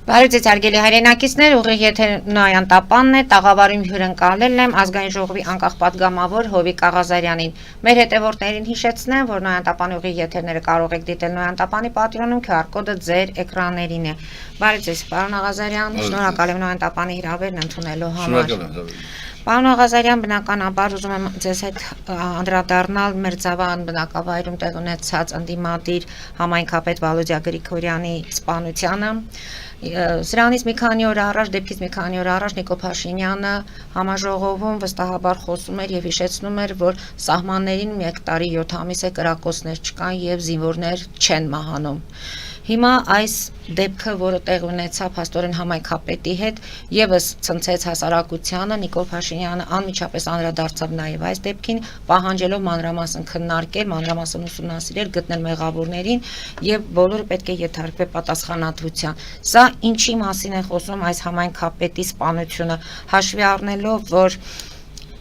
Բարոյցից արգելի հայրենակիցներ, ուղիղ եթեր Նոյան Տապանն է, տաղավարում հյուրընկալել եմ ազգային ժողովի անկախ պատգամավոր Հովիկ Աղազարյանին։ Մեր հետևորդներին հիշեցնեմ, որ Նոյան Տապանի ուղիղ եթերները կարող եք դիտել Նոյան Տապանի պատրոնում, QR կոդը ձեր էկրաններին է։ Բարոյցից, պարոն Աղազարյան, շնորհակալ եմ Նոյան Տապանի հրավերն ընդունելու համար։ Պարոն Աղազարյան, բնականաբար ուզում եմ ձեզ հետ անդրադառնալ մեր Ծավան բնակավայրում տեղ ունեցած ընդդիմադիր համայնքապետ Վալոդիա Գրիգորյանի սպանությանը։ Սրանից մի քանի օր առաջ, դեպքից մի քանի օր առաջ Նիկոլ Փաշինյանը համաժողովում վստահաբար խոսում էր եւ հիշեցնում էր, որ սահմաններին 1 տարի 7 ամիս է կրակոցներ չկան եւ զինվորներ չեն մահանում։ Հիմա այս դեպքը, որը տեղ ունեցավ փաստորեն համայնքապետի հետ, եւս ցնցեց հասարակությանը, Նիկոլ Փաշինյանը անմիջապես անդրադարձավ նաեւ այս դեպքին, պահանջելով մանրամասն քննարկել, մանրամասն ուսումնասիրել, գտնել մեղավորներին եւ բոլորը պետք է ենթարկվի պատասխանատվության։ Սա ինչի մասին է խոսում այս համայնքապետի սպանությունը, հաշվի առնելով, որ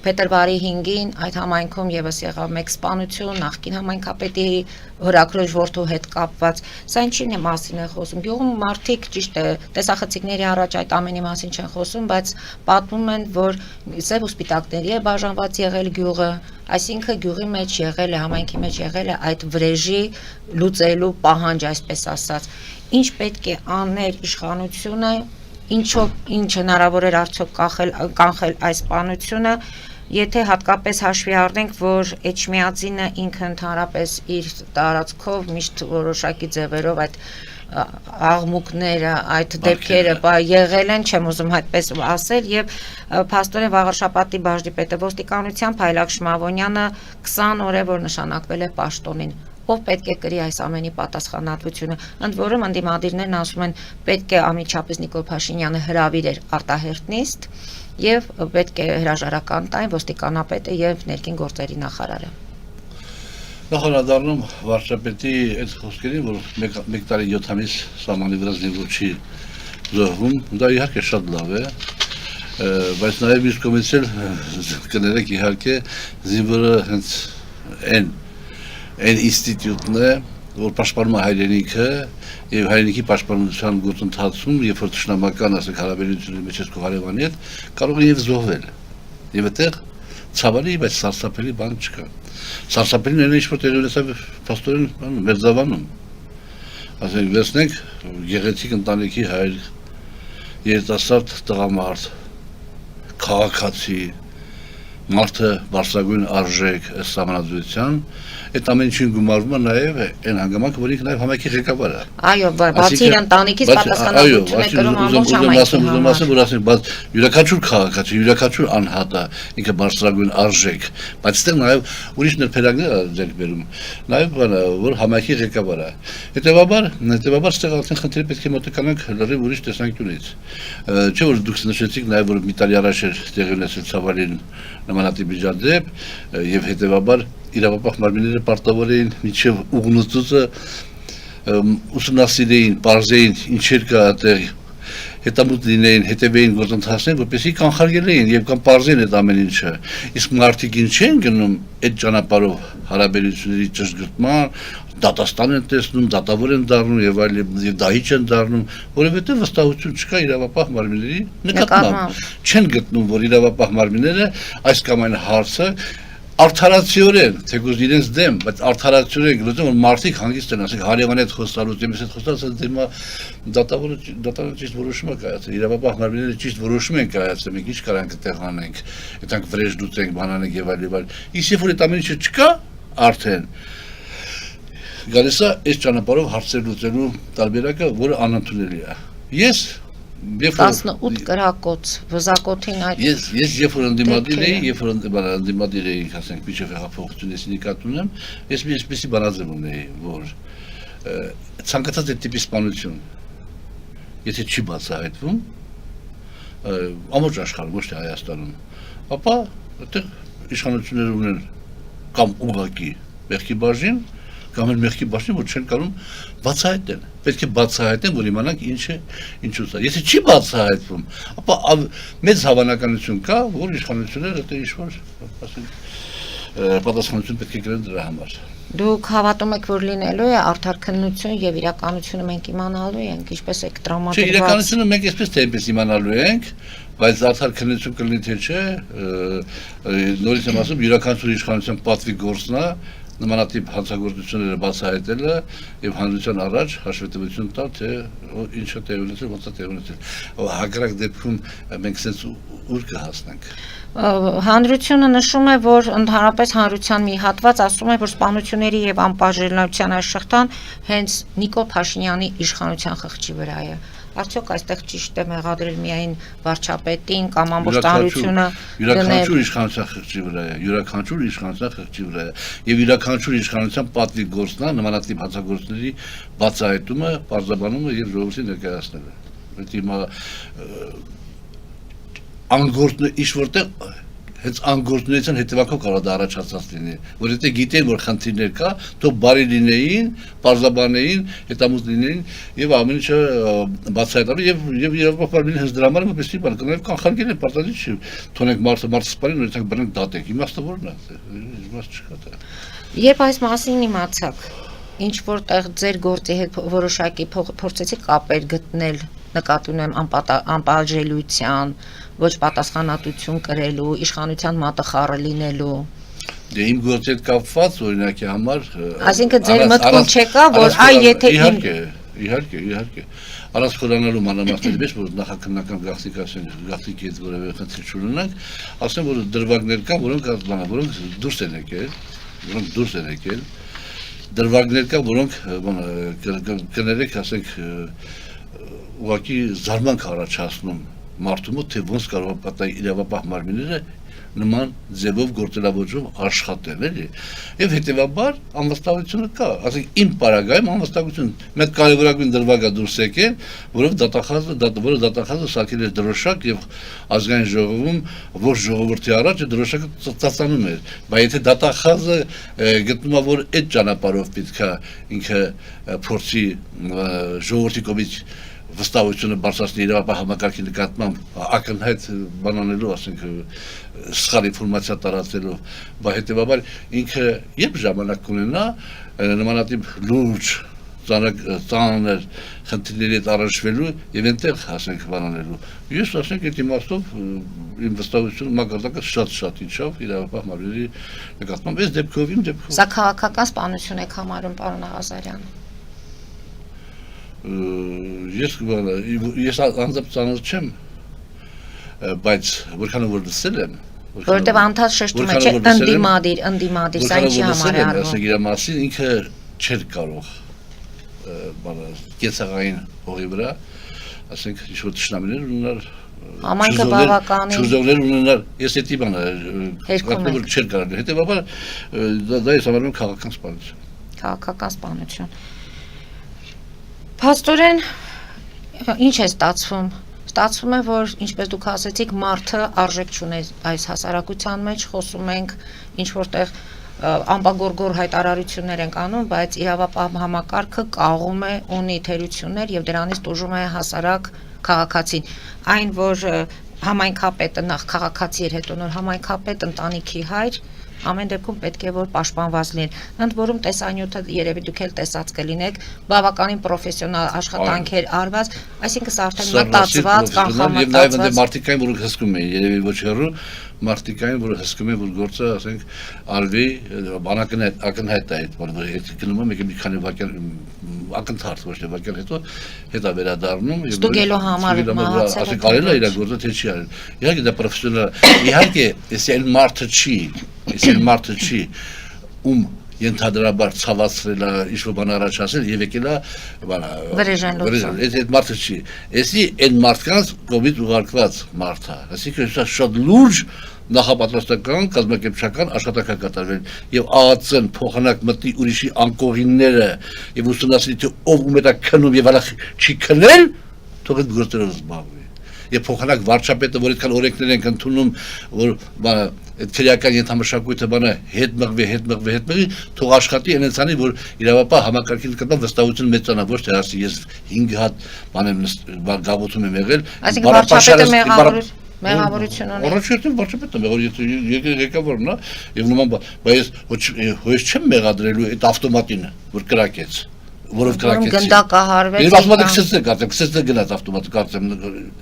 Փետրվարի 5-ին այդ համայնքում եւս եղավ մեկ սպանություն, նախկին համայնքապետի հորաքրոջ որդու հետ կապված։ Սա ինչի՞ն է մասին է խոսում։ Գյուղում մարդիկ ճիշտ է, տեսախցիկների առաջ այդ ամենի մասին չեն խոսում, բայց պատմում են, որ սև ու սպիտակների է բաժանված եղել գյուղը, այսինքն գյուղի մեջ եղել է, համայնքի մեջ եղել է այդ վրեժի լուծելու պահանջ, այսպես ասած։ Ինչ պետք է աներ իշխանությունը, ինչ հնարավոր էր արդյոք կանխել այս սպանությունը, եթե հատկապես հաշվի առնենք, որ Էջմիածինը ինքը ընդհանրապես իր տարածքով միշտ որոշակի ձևերով այդ աղմուկները, այդ դեպքերը եղել են, չեմ ուզում այդպես ասել, եւ փաստորեն Վաղարշապատի բաժնիպետը ոստիկանության Փայլակ Շմավոնյանը 20 օր է որ նշանակվել է պաշտոնին։ Ով պետք է կրի այս ամենի պատասխանատվությունը։ Ընդ որում ընդդիմադիրներն ասում են, պետք է անմիջապես Նիկոլ Փաշինյանը հրավիրեր արտահերթ նիստ եւ պետք է հրաժարական տային ոստիկանապետը եւ ներքին գործերի նախարարը։ Նախարարդառնում վարչապետի այդ խոսքերին, որ 1 տարի 7 ամիս սահմանի վրա զինվոր չի զոհվում, դա իհարկե շատ լավ է, բայց նաեւ իր կողմից էլ կներեք իհարկե զինվորը հենց այն ինստիտուտն է, որ պաշտպանում է հայրենիքը եւ հայրենիքի պաշտպանության գործընթացում, երբ որ ճշնամական ասենք հարաբերությունների մեջ ես քո հարևանի հետ, կարող է եւ զոհվել։ Եվ այդտեղ ցավալի, բայց սարսափելի բան չկա։ Սարսափելին այն ինչ որ տեղի ունեցավ փաստորեն մեր Ծավանում։ Ասենք վերցնենք գեղեցիկ ընտանիքի հայր, երիտասարդ տղամարդ, քաղաքացի, մարդը բարձրագույն արժեք ըստ սահմանադրության, այդ ամեն ինչին գումարվում է նաև այն հանգամանքը, որ ինքը նաև համայնքի ղեկավար է։ Այո, բացի իր ընտանիքից պատասխանատվություն է կրում ամբողջ համայնքի համար։ Ուզում ասեմ, որ ասենք, բայց յուրաքանչյուր քաղաքացի, յուրաքանչյուր անհատ է, ինքը բարձրագույն արժեք, բայց այստեղ նաև ուրիշ ներբերակներ է ձեռք բերում, նաև որ համայնքի ղեկավար է։ Հետևաբար այստեղ արդեն խնդիրը պետք է մոտենանք լրիվ ուրիշ տեսանկյունից։ Չէ՞ որ դուք նշեցիք նաև որ մի տարի առաջ էր տեղի ունեցել Ցավալին նմանատիպ միջադեպ եւ հետեւաբար իրավապահ մարմինները պարտավոր էին միջև ուղնուցուցը ուսումնասիրեին, պարզեին ինչեր կա այդտեղ հետամուտ լինեին, հետևեին գործընթացներին, որպեսզի կանխարգելեին եւ կամ պարզեն այդ ամեն ինչը։ Իսկ մարդիկ ինչ են գնում այդ ճանապարհով հարաբերությունների ճշգրտման, դատաստան են տեսնում, դատավոր են դառնում եւ այլ եւ դահիճ են դառնում, որովհետեւ վստահություն չկա իրավապահ մարմինների նկատմամբ։ Չեն գտնում, որ իրավապահ մարմինները այս կամ այն հարցը արդարացիորեն, թեկուզ իրենց դեմ, բայց արդարացիորեն գլուխում որ մարդիկ հանգիստ են, ասենք հարևանի հետ խոսալուց, իմս հետ խոսալուց դեմա դատավորը ճիշտ որոշում է կայացել, իրավապահ մարմինները ճիշտ որոշում են կայացել, մենք ինչ կարանք այդտեղ անենք, այդտեղ վրեժ լուծենք, բանանենք եւ այլ։ Իսկ երբ որ այդ ամեն ինչը չկա, արդեն գալիս է այս ճանապարհով հարցեր լուծելու տարբերակը, որը անընդունելի է։ Ես 18 կրակոց վզակոթին այդ Ես երբ որ ընդդիմադիր էի, ասենք միջև հեղափոխությունից նկատ ունեմ, ես մի այսպեսի բանաձև ունեի, որ ցանկացած այդ տիպի սպանություն, եթե չի բացահայտվում, ամբողջ աշխարհում, ոչ թե Հայաստանում, ապա այդտեղ իշխանությունները ունեն կամ ուղղակի մեղքի բաժին, կամ էլ մեղքի բաժին, որ չեն կարող բացահայտել։ Պետք է բացահայտեն, որ իմանանք ինչու է։ Եթե չի բացահայտվում, ապա մեծ հավանականություն կա, որ իշխանությունները դա ինչ-որ, ասենք, պատասխանություն պետք է կրեն դրա համար։ Դուք հավատում եք, որ լինելու է արդար քննություն եւ իրականությունը մենք իմանալու ենք, ինչպես եք Չէ, տրամադրված։ իրականությունը մենք այսպես թե այնպես իմանալու ենք, բայց արդար քննություն կլինի թե չէ, նորից եմ ասում, յուրաքանչյուր իշխանության պատվի գործն է նմանատիպ հանցագործությունները բացահայտելը եւ հանրության առաջ հաշվետվություն տալ, թե ինչը տեղ ունեցել, ոնց է տեղ ունեցել։ Հակառակ դեպքում մենք sense ուր կհասնենք։ Հանրությունը նշում է, որ ընդհանրապես հանրության մի հատված ասում է, որ սպանությունների եւ անպաշտպանության այս շղթան հենց Նիկոլ Փաշինյանի իշխանության խղճի վրա է։ Արդյոք այստեղ ճիշտ է մեղադրել միայն վարչապետին կամ ամբողջ հանրությունը յուրաքանչյուր իշխանության խղճի վրա է, յուրաքանչյուր իշխանության խղճի վրա է եւ յուրաքանչյուր իշխանության պատվի գործն է նմանատիպ հանցագործների բացահայտումը, պարզաբանումը եւ ժողովրդին ներկայացնելը։ Պետք է անգործը ինչ որտեղ հենց անգործնության հետևանքով կարող դա առաջացած լինի, որ եթե գիտեն որ խնդիրներ կա, թող բարի լինեին, պարզաբանեին, հետամուտ լինեին եւ ամեն ինչը բացահայտելու եւ իրավապահ լինի հենց դրա համար որպեսզի բան կնայ կանխարգել է պարտադիր չի թողնենք մարդը սպարին ու այդտեղ բռնենք դատենք իմաստը որն է իմաստ չկա դա Երբ այս մասին իմացաք ինչ որտեղ ձեր գործի հետ որոշակի փորձեցիք կապեր գտնել նկատի ունեմ անպատժելիության ոչ պատասխանատվություն կրելու իշխանության մատը խառը լինելու Դե իմ գործի հետ կապված օրինակի համար Այսինքն ձեր մտքում չեկա որ այ եթե իհարկե առանց խորանալու մանրամասների մեջ որ նախաքննական գաղտնիք ասեն գաղտնիքի հետ որևէ խնդիր չունենանք ասեմ որ դրվագներ կան որոնք դուրս են եկել դրվագներ կան որոնք կներեք ասենք ուղղակի զարմանք առաջացնում մարդու մոտ թե ոնց կարող է պատահի իրավապահ մարմինները նման ձևով գործելավոճով աշխատել էլի եւ հետեւաբար անվստահությունը կա ասենք իմ պարագայում անվստահություն մեկ կարևորագույն դրվագա դուրս եկել որով դատախազը սարքել էր դրոշակ եւ ազգային ժողովում ոչ ժողովրդի առաջ դրոշակը ծածանում էր բայց եթե դատախազը գտնում է որ այդ ճանապարհով պետքա ինքը փորձի ժողովրդի կողմից վստահությունը բարձրացնի իրավապահ համակարգի նկատմամբ ակնհայտ բանանելու ասենք սխալ ինֆորմացիա տարածելով բայց հետեւաբար ինքը երբ ժամանակ կունենա նմանատիպ լուրջ ծանր խնդիրների հետ առնչվելու եւ այնտեղ ասենք բանանելու ես ասենք այդ իմաստով իմ վստահությունը մակարդակը շատ ինչով իրավապահ մարմինների նկատմամբ այս դեպքով Սա քաղաքական սպանություն եք համարում պարոն Աղազարյան Ես անձամբ ծանոթ չեմ, բայց որքանով որ լսել եմ, որտեվ անդադ շեշտում է, չէ, ընդդիմադիր, սա ինչի համար է արվում։ Ասենք իր մասին ինքը չէր կարող կեցաղային հողի վրա, ասենք ինչ-որ թշնամիներ ունենալ, Համայնքը բավականին չուզողներ ունենալ, ես էդի բանը որ չէր կարող, հետևաբար դա ես համարում քաղաքական սպանություն։ Քաղաքական սպանություն։ Փաստորեն ինչ է ստացվում։ Ստացվում է, որ ինչպես դուք ասեցիք, մարդը արժեք չունի այս հասարակության մեջ, խոսում ենք ինչ որտեղ ամբագորգոր հայտարարություններ են անում, բայց իրավապահ համակարգը կաղում է, ունի թերություններ եւ դրանից տուժում է հասարակ քաղաքացին։ Այն որ համայնքապետը նախ քաղաքացի էր, հետո նոր համայնքապետ, ընտանիքի հայր Ամեն դեպքում պետք է որ պաշտպանված լինեն։ Ընդ որում տեսանյութը երևի դուք էլ տեսած կլինեք, բավականին պրոֆեսիոնալ աշխատանքեր արված, այսինքն սա արդեն մտածված, կանխամտածված։ Եվ մարդիկային որ հսկում են, երևի ոչ հեռու, մարդիկային որ հսկում են, որ գործը, ասենք, արվի բանակն ակնհայտ է այդ, որ հետ գնում է մի քանի վայրկյան ակնթարթ ոչ թե վայրկյան հետո վերադառնում եւ ստուգելու համար մահացել։ Ասենք կարելի է իր գործը թե չի արել։ Իհարկե դա պրոֆեսիոնալ, իհարկե, ես այն մարդը չի, ում ենթադրաբար ցավացրել է ինչ-որ բան առաջացել եւ եկել է վրեժան այդ մարդը չի էսի այն մարդկանց կողմից ուղարկված մարդ է այսինքն սա շատ լուրջ նախապատրաստական կազմակերպչական աշխատանք է կատարվել եւ ԱԱՑ-ն փոխանակ մտնի ուրիշի անկողինները եւ ուսումնասիրի թե ով ում է քնում եւ հալա չի քնել թող այդ գործերով զբաղվի եւ փոխանակ վարչապետը որ այդքան օրենքներ են ընդունում որ այդ քրեական ենթամշակույթը բանը հետ մղվի թող աշխատի այնցանի որ իրավապահ համակարգի նկատմամբ վստահություն մեծանա ոչ թե ասի ես 5 հատ բան եմ գաղութում եմ եղել այսինքն վարչապետը Մեղավորություն ունի։ Առաջին վարչապետը ղեկավարն է եւ նման բայց ոչ չեմ մեղադրելու այդ ավտոմատին որ կրակեց որով կրակեցի գնդակահարվեց եւ ավտոմատիկ քսեց գնաց ավտոմատիկ կարծեմ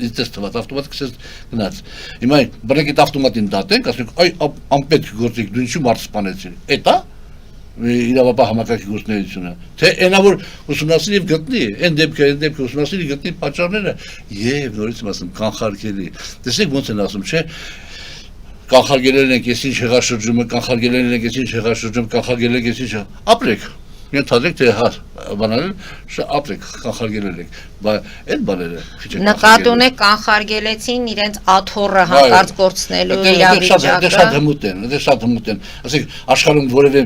ինձ թվաց ավտոմատիկ քսեց գնաց հիմա բռնեք այդ ավտոմատին դատենք ասենք այ անպետք գործիք դու ինչու մարդ սպանեցին էտա իրավապահ համակարգի գործունեությունը թե այնա որ ուսումնասիրի եւ գտնի այն դեպքը ուսումնասիրի գտնի պատճառները եւ նորից ասում կանխարգելի տեսեք ոնց են ասում չէ կանխարգելել ենք ես ինչ հեղաշրջումը կանխարգելել ենք ես ինչ հեղաշրջում կանխարգելել ենք ես ինչ ապրեք ենթադրեք թե հա բանել ապրեք կանխարգելել եք բայց այդ բաները նկատի ունեք կանխարգելեցին իրենց աթոռը հանկարծ գործնելու իրավիճակը շատ հմուտ են ասենք աշխարհում որևէ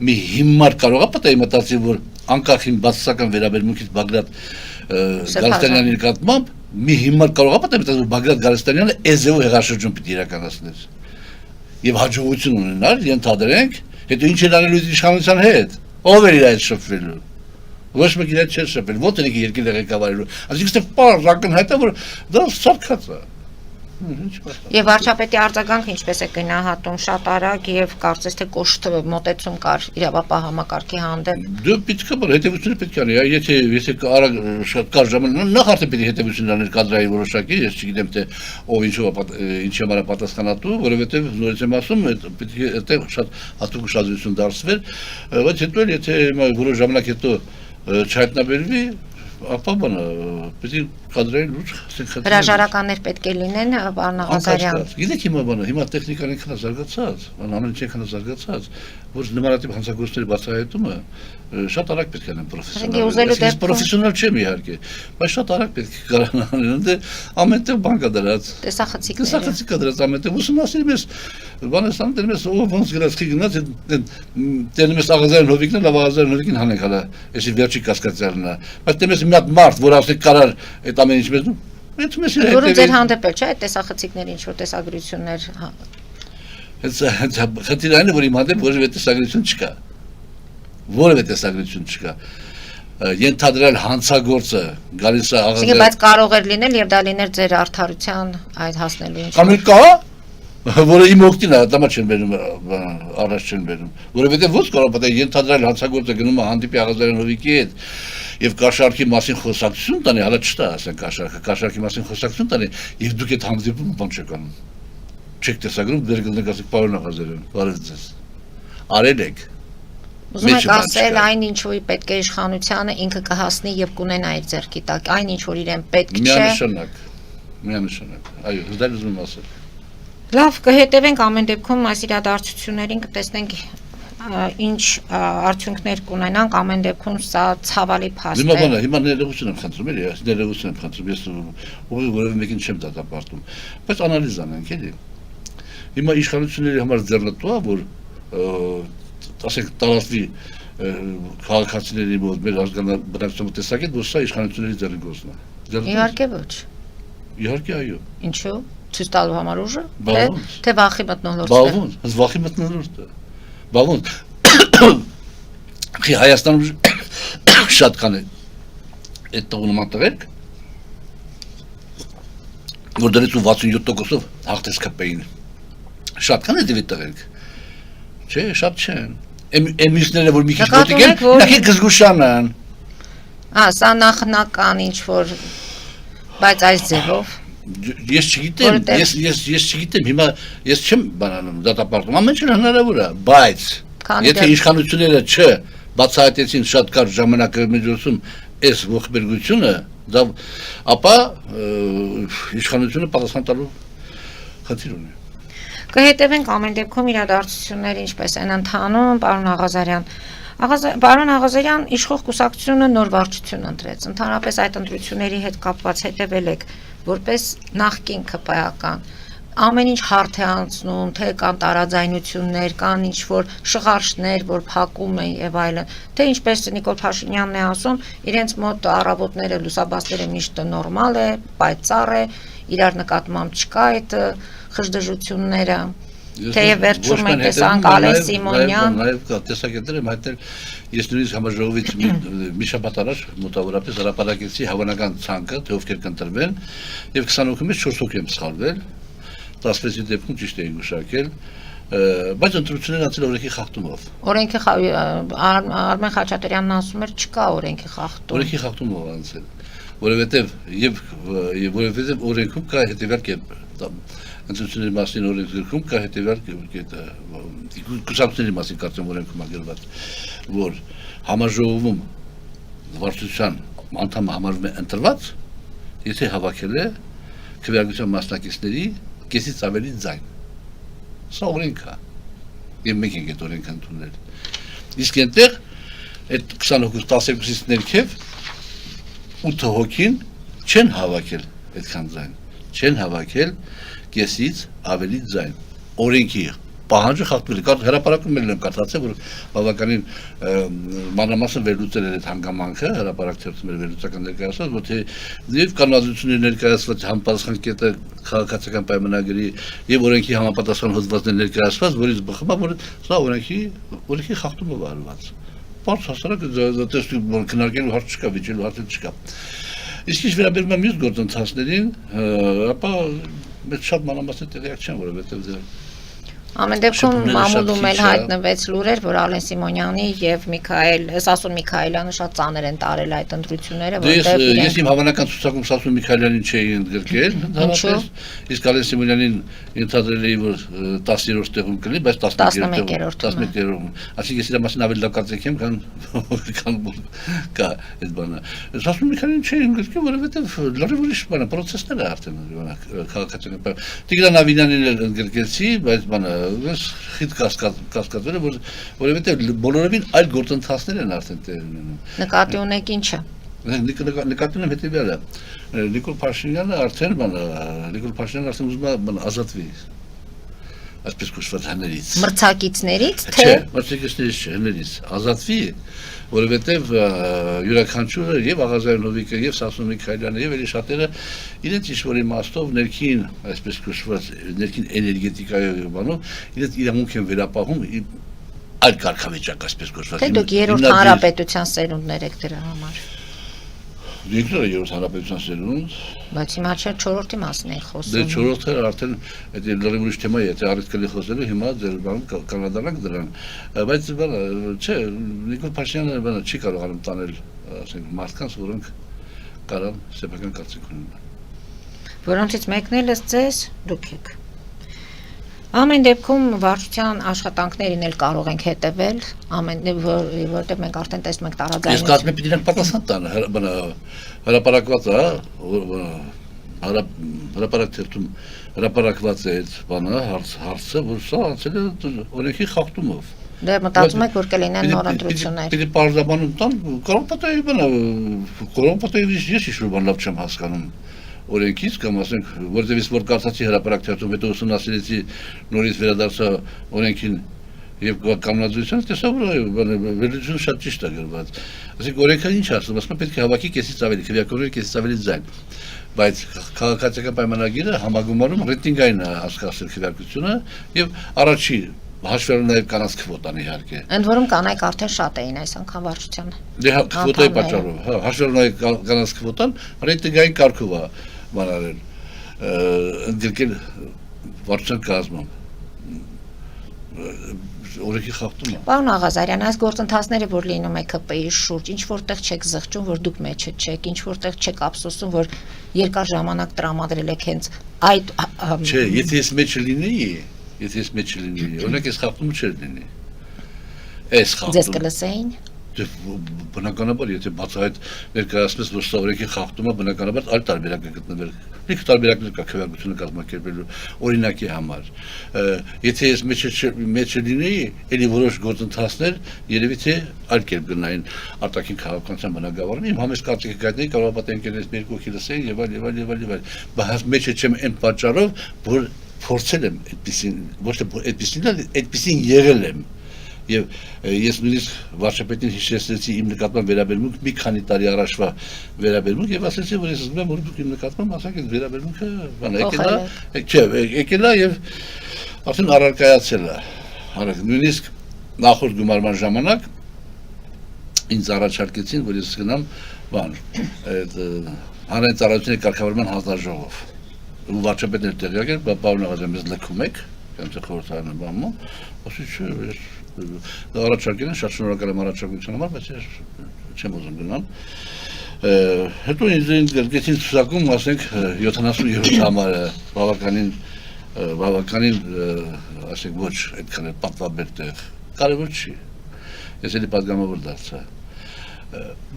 մի հիմար կարող է պատահի մտածի որ անկախին բացասական վերաբերմունքից Բագրատ Գալստանյանի նկատմամբ մի հիմար կարող է պատահի մտածի որ Բագրատ Գալստանյանը էզեու հեղաշրջում պիտի իրականացներ եւ հաջողություն ունենար ենթադրենք հետո ինչ են անելու իշխանության հետ ով էր իր այդ շփվելու ոչ մեկ իր այդ չէր շփվել ո՞նց են երկրի ղեկավարելու այսինքն պարզ ակնհայտ է որ դա սարքած է եւ վարչապետի արձագանքը ինչպես է գնահատում շատ արագ եւ կարծես թե կոշտ մոտեցում կար իրավապահ համակարգի հանդեպ դու պիտի կբար հետեւությունը պետք է անի եթե արագ շատ կար ժամանակ նախ արդեն պիտի հետեւություն անել կադրային որոշակի ես չգիտեմ թե ով ինչի համար է պատասխանատու որովհետեւ նորից եմ ասում պիտի այդտեղ շատ հատուկ ուշադրություն դարձվեր բայց հետո եթե որոշ ժամանակ հետո չհայտնաբերվի ապա բանը պիտի կադրային լուրջ հրաժարականներ պետք է լինեն պարոն Ղազարյան գիտեք հիմա տեխնիկան այնքան զարգացած ամեն ինչ այնքան զարգացած որ նմանատիպ հանցագործների բացահայտումը շատ արագ պետք է անեն պրոֆեսիոնալ չեմ իհարկե բայց շատ արագ պետք է կարողանան ընդ ամենտեղ բան կա դրած տեսախցիկ կա դրած ամենտեղ ուսումնասիրում ես բանաստան դերում ես ով ոնց գրածքի գնաց դերում ես Աղազարյան հովիկն լավ Աղազարյան հովիկին հանենք հələ էսի վերջի կասկածյալն է բայց դերում ես մի հատ մարդ որ ասեք կարար այդ ամեն ինչ մեզ Որը ձեր հանդեպ է, չէ՞, այդ տեսախցիկների ինչ-որ տեսագրություններ Խնդիրը այն է, որ իմ հանդեպ որևէ տեսագրություն չկա որևէ տեսագրություն չկա ենթադրել հանցագործը գալիս է Աղազարյան բայց կարող էր լինել եւ դա լիներ ձեր արդարության այդ հասնելու ինչ Կամ կա որը իմ օգտին է դա չեն բերում առաջ չեն բերում որովհետեւ ո՞նց կարող է ենթադրել հանցագործը գնում է հանդիպի Աղազարյան հովիկի հետ Եվ կաշառքի մասին խոսակցություն տանի, հələ չտա ասենք կաշառքի մասին խոսակցություն տանի, եւ դուք այդ հանդիպումը բան չեք անում։ Չեք տեսագրում, դեր կգնաք ասեք պարոն Աղազարյան, բարև ձեզ։ Արել եք։ Ուզում եք ասել այն ինչ որ պետք է իշխանությանը ինքը կհասնի եւ կունենա իր ձեռքի տակ, այն ինչ որ իրեն պետք չէ։ Միանշանակ։ Այո, դա ուզում եմ ասել։ Լավ, կհետևենք ամեն դեպքում այս իրադարձություններին, կտեսնենք ինչ արդյունքներ կունենանք ամեն դեպքում սա ցավալի փաստ է Հիմա ներողություն եմ խնդրում ներողություն եմ խնդրում ես որևէ մեկին չեմ դատապարտում բայց անալիզ անենք էլի հիմա իշխանությունների համար ձեռնտու է որ ասենք տարածվի քաղաքացիների մոտ մեր բնակչության տեսակետ որ սա իշխանությունների ձեռի գործն է Իհարկե ոչ Իհարկե այո Ինչու ցույց տալու համար ուժը թե վախի մթնոլորտը վախի մթնոլորտը Բավոն Հայաստանում շատ կան այդ տողնման տղերք որ դրից ու 67%-ով հաղթես կպեին շատ կան այդ տղերք չէ շատ չեն Էմիսները որ մի քիչ մոտիկ են նախի գզգուշան են Սա նախնական ինչ որ բայց այս ձևով Ես չգիտեմ, հիմա ես չեմ բանանում դատապարտում, ամեն ինչ հնարավոր է, բայց եթե իշխանությունները չբացահայտեցին շատ կարճ ժամանակահատվածում այս ողբերգությունը, ապա իշխանությունը պատասխան տալու խնդիր ունի։ Կհետևենք ամեն դեպքում իրադարձությունները ինչպես են ընթանում, պարոն Աղազարյան։ Պարոն Աղազարյան, իշխող կուսակցությունը նոր վարչություն ընտրեց։ Ընդհանրապես այդ ընտրությունների հետ կապված հետևել եք որպես նախկին ԿՊԱ-ական ամեն ինչ հարթ է անցնում, թե կան տարաձայնություններ, կան ինչ-որ շղարշներ, որ փակում են եւ այլն, թե ինչպես Նիկոլ Փաշինյանն է ասում, իրենց մոտ առավոտները լուսաբացները միշտ նորմալ է, պայծառ է, իրար նկատմամբ չկա այդ խժդժությունները, թեև վերջում մենք տեսանք Ալեն Սիմոնյան, նաեւ տեսակետներ եմ հայտնել, ես նույնիսկ համաժողովից մի շաբաթ առաջ մոտավորապես հրապարակեցի հավանական ցանկը, թե ովքեր կընտրվեն, եւ 20 հոգումից 4 հոգի եմ սխալվել 16-ի դեպքում ճիշտ էի գուշակել, բայց ընտրությունները անցել օրենքի խախտումով։ Օրենքի Արմեն Խաչատրյանն ասում էր չկա օրենքի խախտում։ Օրենքի խախտումով անցել, որովհետև օրենքում կա հետևյալ կերպ, ընտրությունների մասին օրենքներում կա հետևյալ կուսակցությունների մասին կարծեմ օրենքում ագրված, որ համաժողովում վարչության անդամը համարվում է ընտրված, եթե հավաքել է քվեարկության մասնակիցների կեսից ավելի ձայն։ Սա օրենք է, և մենք ենք այդ օրենք ընդունել։ Իսկ ենտեղ, այդ 20 հոգուց 12-ից ներքև 8 հոգին չեն հավաքել այդքան ձայն, չեն հավաքել կեսից ավելի ձայն, օրենքի պահանջը խախտվել է, հրապարակում եմ կարծացել, որ բավականին մանրամասն վերլուծել էր այդ հանգամանքը, հրապարակ թերթում էր վերլուծական ներկայացված, որ թե և կանոնադրությունների ներկայացված համապատասխան կետը քաղաքացիական պայմանագրի և օրենքի համապատասխան հոդվածներ ներկայացված, որից բխում է, որ սա օրենքի խախտումով արված։ Պարզ հասարակ քննարկելու հարց չկա, վիճելու հարց չկա։ Իսկ ինչ վերաբերում է մյուս գործընթացներին, ապա մեծ շատ մանրամասն տեղյակ չեմ, որովհետև Ամեն դեպքում մամուլում էլ հայտնվեց լուրեր, որ Ալեն Սիմոնյանի եւ Սասուն Միքայելյանը շատ ծանր են տարել այդ ընտրությունները, որտեղ ես իմ հավանական ցուցակում Սասուն Միքայելյանին չէի ընդգրկել, ընդհանրապես, իսկ Ալեն Սիմոնյանին ենթադրել էի, որ 10-րդ տեղում կլինի, բայց 11-րդում, այսինքն ես իր մասին ավելի լավ կարծիք եմ, քան կա այդ բանը։ Սասուն Միքայելյանին չէի ընդգրկել, որովհետեւ լրիվ ուրիշ բան է, պրոցեսներ է արդեն քաղաքացիական։ Տիգրան Ավինյանին էլ ընդգրկեցի, բայց բանը ես խիտ կասկածվել եմ, որովհետև բոլորովին այլ գործընթացներ են արդեն տեղ ունենում։ Նկատի ունեք ինչը։ Նկատի ունեմ հետևյալը, Նիկոլ Փաշինյանը արդեն ուզում է ազատվի, այսպես կոչված հներից։ Մրցակիցներից, թե։ Չէ, մրցակիցներից չէ, հներից, ազատվի, որովհետև յուրաքանչյուրը եւ Աղազարյան Հովիկը եւ Սասուն Միքայելյանը եւ էլի շատերը իրենց ինչ-որ իմաստով ներքին, այսպես կոչված, ներքին էներգետիկայով բանով իրենց իրավունք են վերապահում այլ կարգավիճակ, այսպես կոչված։ Թե դուք երրորդ հանրապետության սերունդներ եք դրա համար։ Ինքները երրորդ հանրապետության սերունդ։ Բայց հիմա չէ 4-րդի մասին եք խոսում։ Դե 4-րդը արդեն այդ լրիվ ուրիշ թեմա է, եթե առիթ կլի խոսելու, հիմա ձեր բանում կանադանանք դրան։ Բայց բանը, չէ, Նիկոլ Փաշինյանը բանը չի կարողանում տանել, ասենք, մարդկանց, որոնք կարան սեփական կարծիք ունենան։ Որոնցից մեկն էլ ձեզ դուք եք։ Ամեն դեպքում վարչության աշխատանքներին էլ կարող ենք հետևել, որտեղ մենք արդեն տեսնում ենք տարաձայնություն։ Ես կարծում եմ պիտի նրանք պատասխան տան, հրապարակված է, հրապարակ թերթում հրապարակված է այդ բանը, հարցը, որ սա անցել է օրենքի խախտումով։ Դե մտածում եք, որ կլինեն նոր ընտրություններ։ Պիտի պարզաբանում տան, Կորոն Պատեևի ես ինչ-որ բան լավ չեմ հասկանում օրենքից կամ ասենք, որտեղ ես որ կարծացի հրապարակ թերթում, հետո ուսումնասիրեցի նորից վերադարձա օրենքին եւ կանոնադրությանը, տեսա որ վերլուծությունը շատ ճիշտ է գրված։ Ասենք օրենքը ինչ ասում, ասում պետք է հավաքի կեսից ավելի, քվեարկողների կեսից ավելի ձայն, բայց քաղաքացիական պայմանագիրը համագումարում ռեյտինգային է հասկացել քվեարկությունը եւ առաջի հաշվելու նաև կանանց քվոտան իհարկե։ Ընդ որում կանայք արդեն շատ էին այս անգամ վարչության։ Դե քվոտայի պատճառով, հա, հաշվելու նաև կանանց քվոտան ռեյտինգային կարգով է բանարել, ընդգրկել վարչության կազմում։ Օրենքի խախտումը։ Պարոն Աղազարյան, այս գործընթացները, որ լինում է ԿՊ-ի շուրջ, ինչ որտեղ չեք զղջում, որ դուք մեջը չեք, ինչ որտեղ չեք ափսոսում, որ երկար ժամանակ տրամադրել եք հենց այդ։ Չէ, եթե ես մեջը լինեի, օրինակ ես խախտումը չէր լինի։ Այս խախտումը։ Ձեզ կլսեին։ Բնականաբար, եթե բացահայտ ներկայացնես, որ սա օրենքի խախտումը, բնականաբար այլ տարբերակ է գտնվել։ Լիքը տարբերակներ կա քվեարկությունը կազմակերպելու օրինակի համար։ Եթե ես մեջը լինեի, ելի որոշ գործընթացներ երևի թե այլ կերպ գնային արտաքին քաղաքականության բնագավառում, իմ համեստ կարծիքը կայտնեի, կարող է պատենքերից մի երկու լսեին եւ այլ։ Բայց մեջը չեմ այն պատճառով, որ փորձել եմ այդպեսին, ոչ թե այդպեսին եղել եմ։ Եվ ես նույնիսկ վարչապետին հիշեցրեցի իմ նկատմամբ վերաբերմունք մի քանի տարի առաջվա վերաբերմունք եւ ասեցի, որ ես ուզում եմ, որ դուք իմ նկատմամբ ասեք այդ վերաբերմունքը եկել է եւ արդեն առարկայացել է։ Նույնիսկ նախորդ գումարման ժամանակ ինձ առաջարկեցին, որ ես գնամ բան, այդ հանրային ծառայությունների կարգավորման հանձնաժողով։ ու վարչապետն էլ տեղյակ էր, պարոն Աղազյան, մեզ լքում եք, կանցը խորհրդարանը բանում, ասի չէ, դա առաջարկել են, շատ շնորհակալ եմ առաջարկության համար, բայց ես չեմ ուզում գնալ։ Հետո ինձ գրկեցին ցուցակում, ասենք 77 համարը բավականին ասենք ոչ այդքան էլ պատվաբեր տեղ, կարևոր չի, ես էլի պատգամավոր դարձա,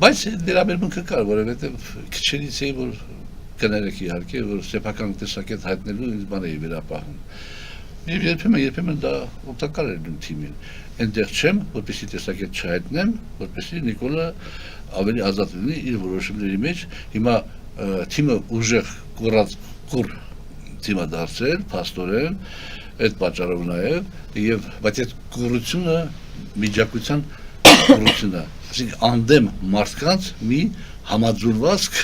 բայց վերաբերմունքը կար, որովհետև քչերից էի, որ կներեք իհարկե, որ սեփական տեսակետ հայտնելու ինձ բան էի վերապահում, և երբեմն դա օգտակար էր նույն թիմին, այնտեղ չեմ, որպեսզի տեսակետ չհայտնեմ, որպեսզի Նիկոլը ավելի ազատ լինի իր որոշումների մեջ, հիմա թիմը ուժեղ կուր թիմը դարձել, փաստորեն, այդ պատճառով նաև, բայց այդ կուրությունը միջակայության կուրությունը, այսինքն անդեմ մարդկանց մի համաձուլվածք,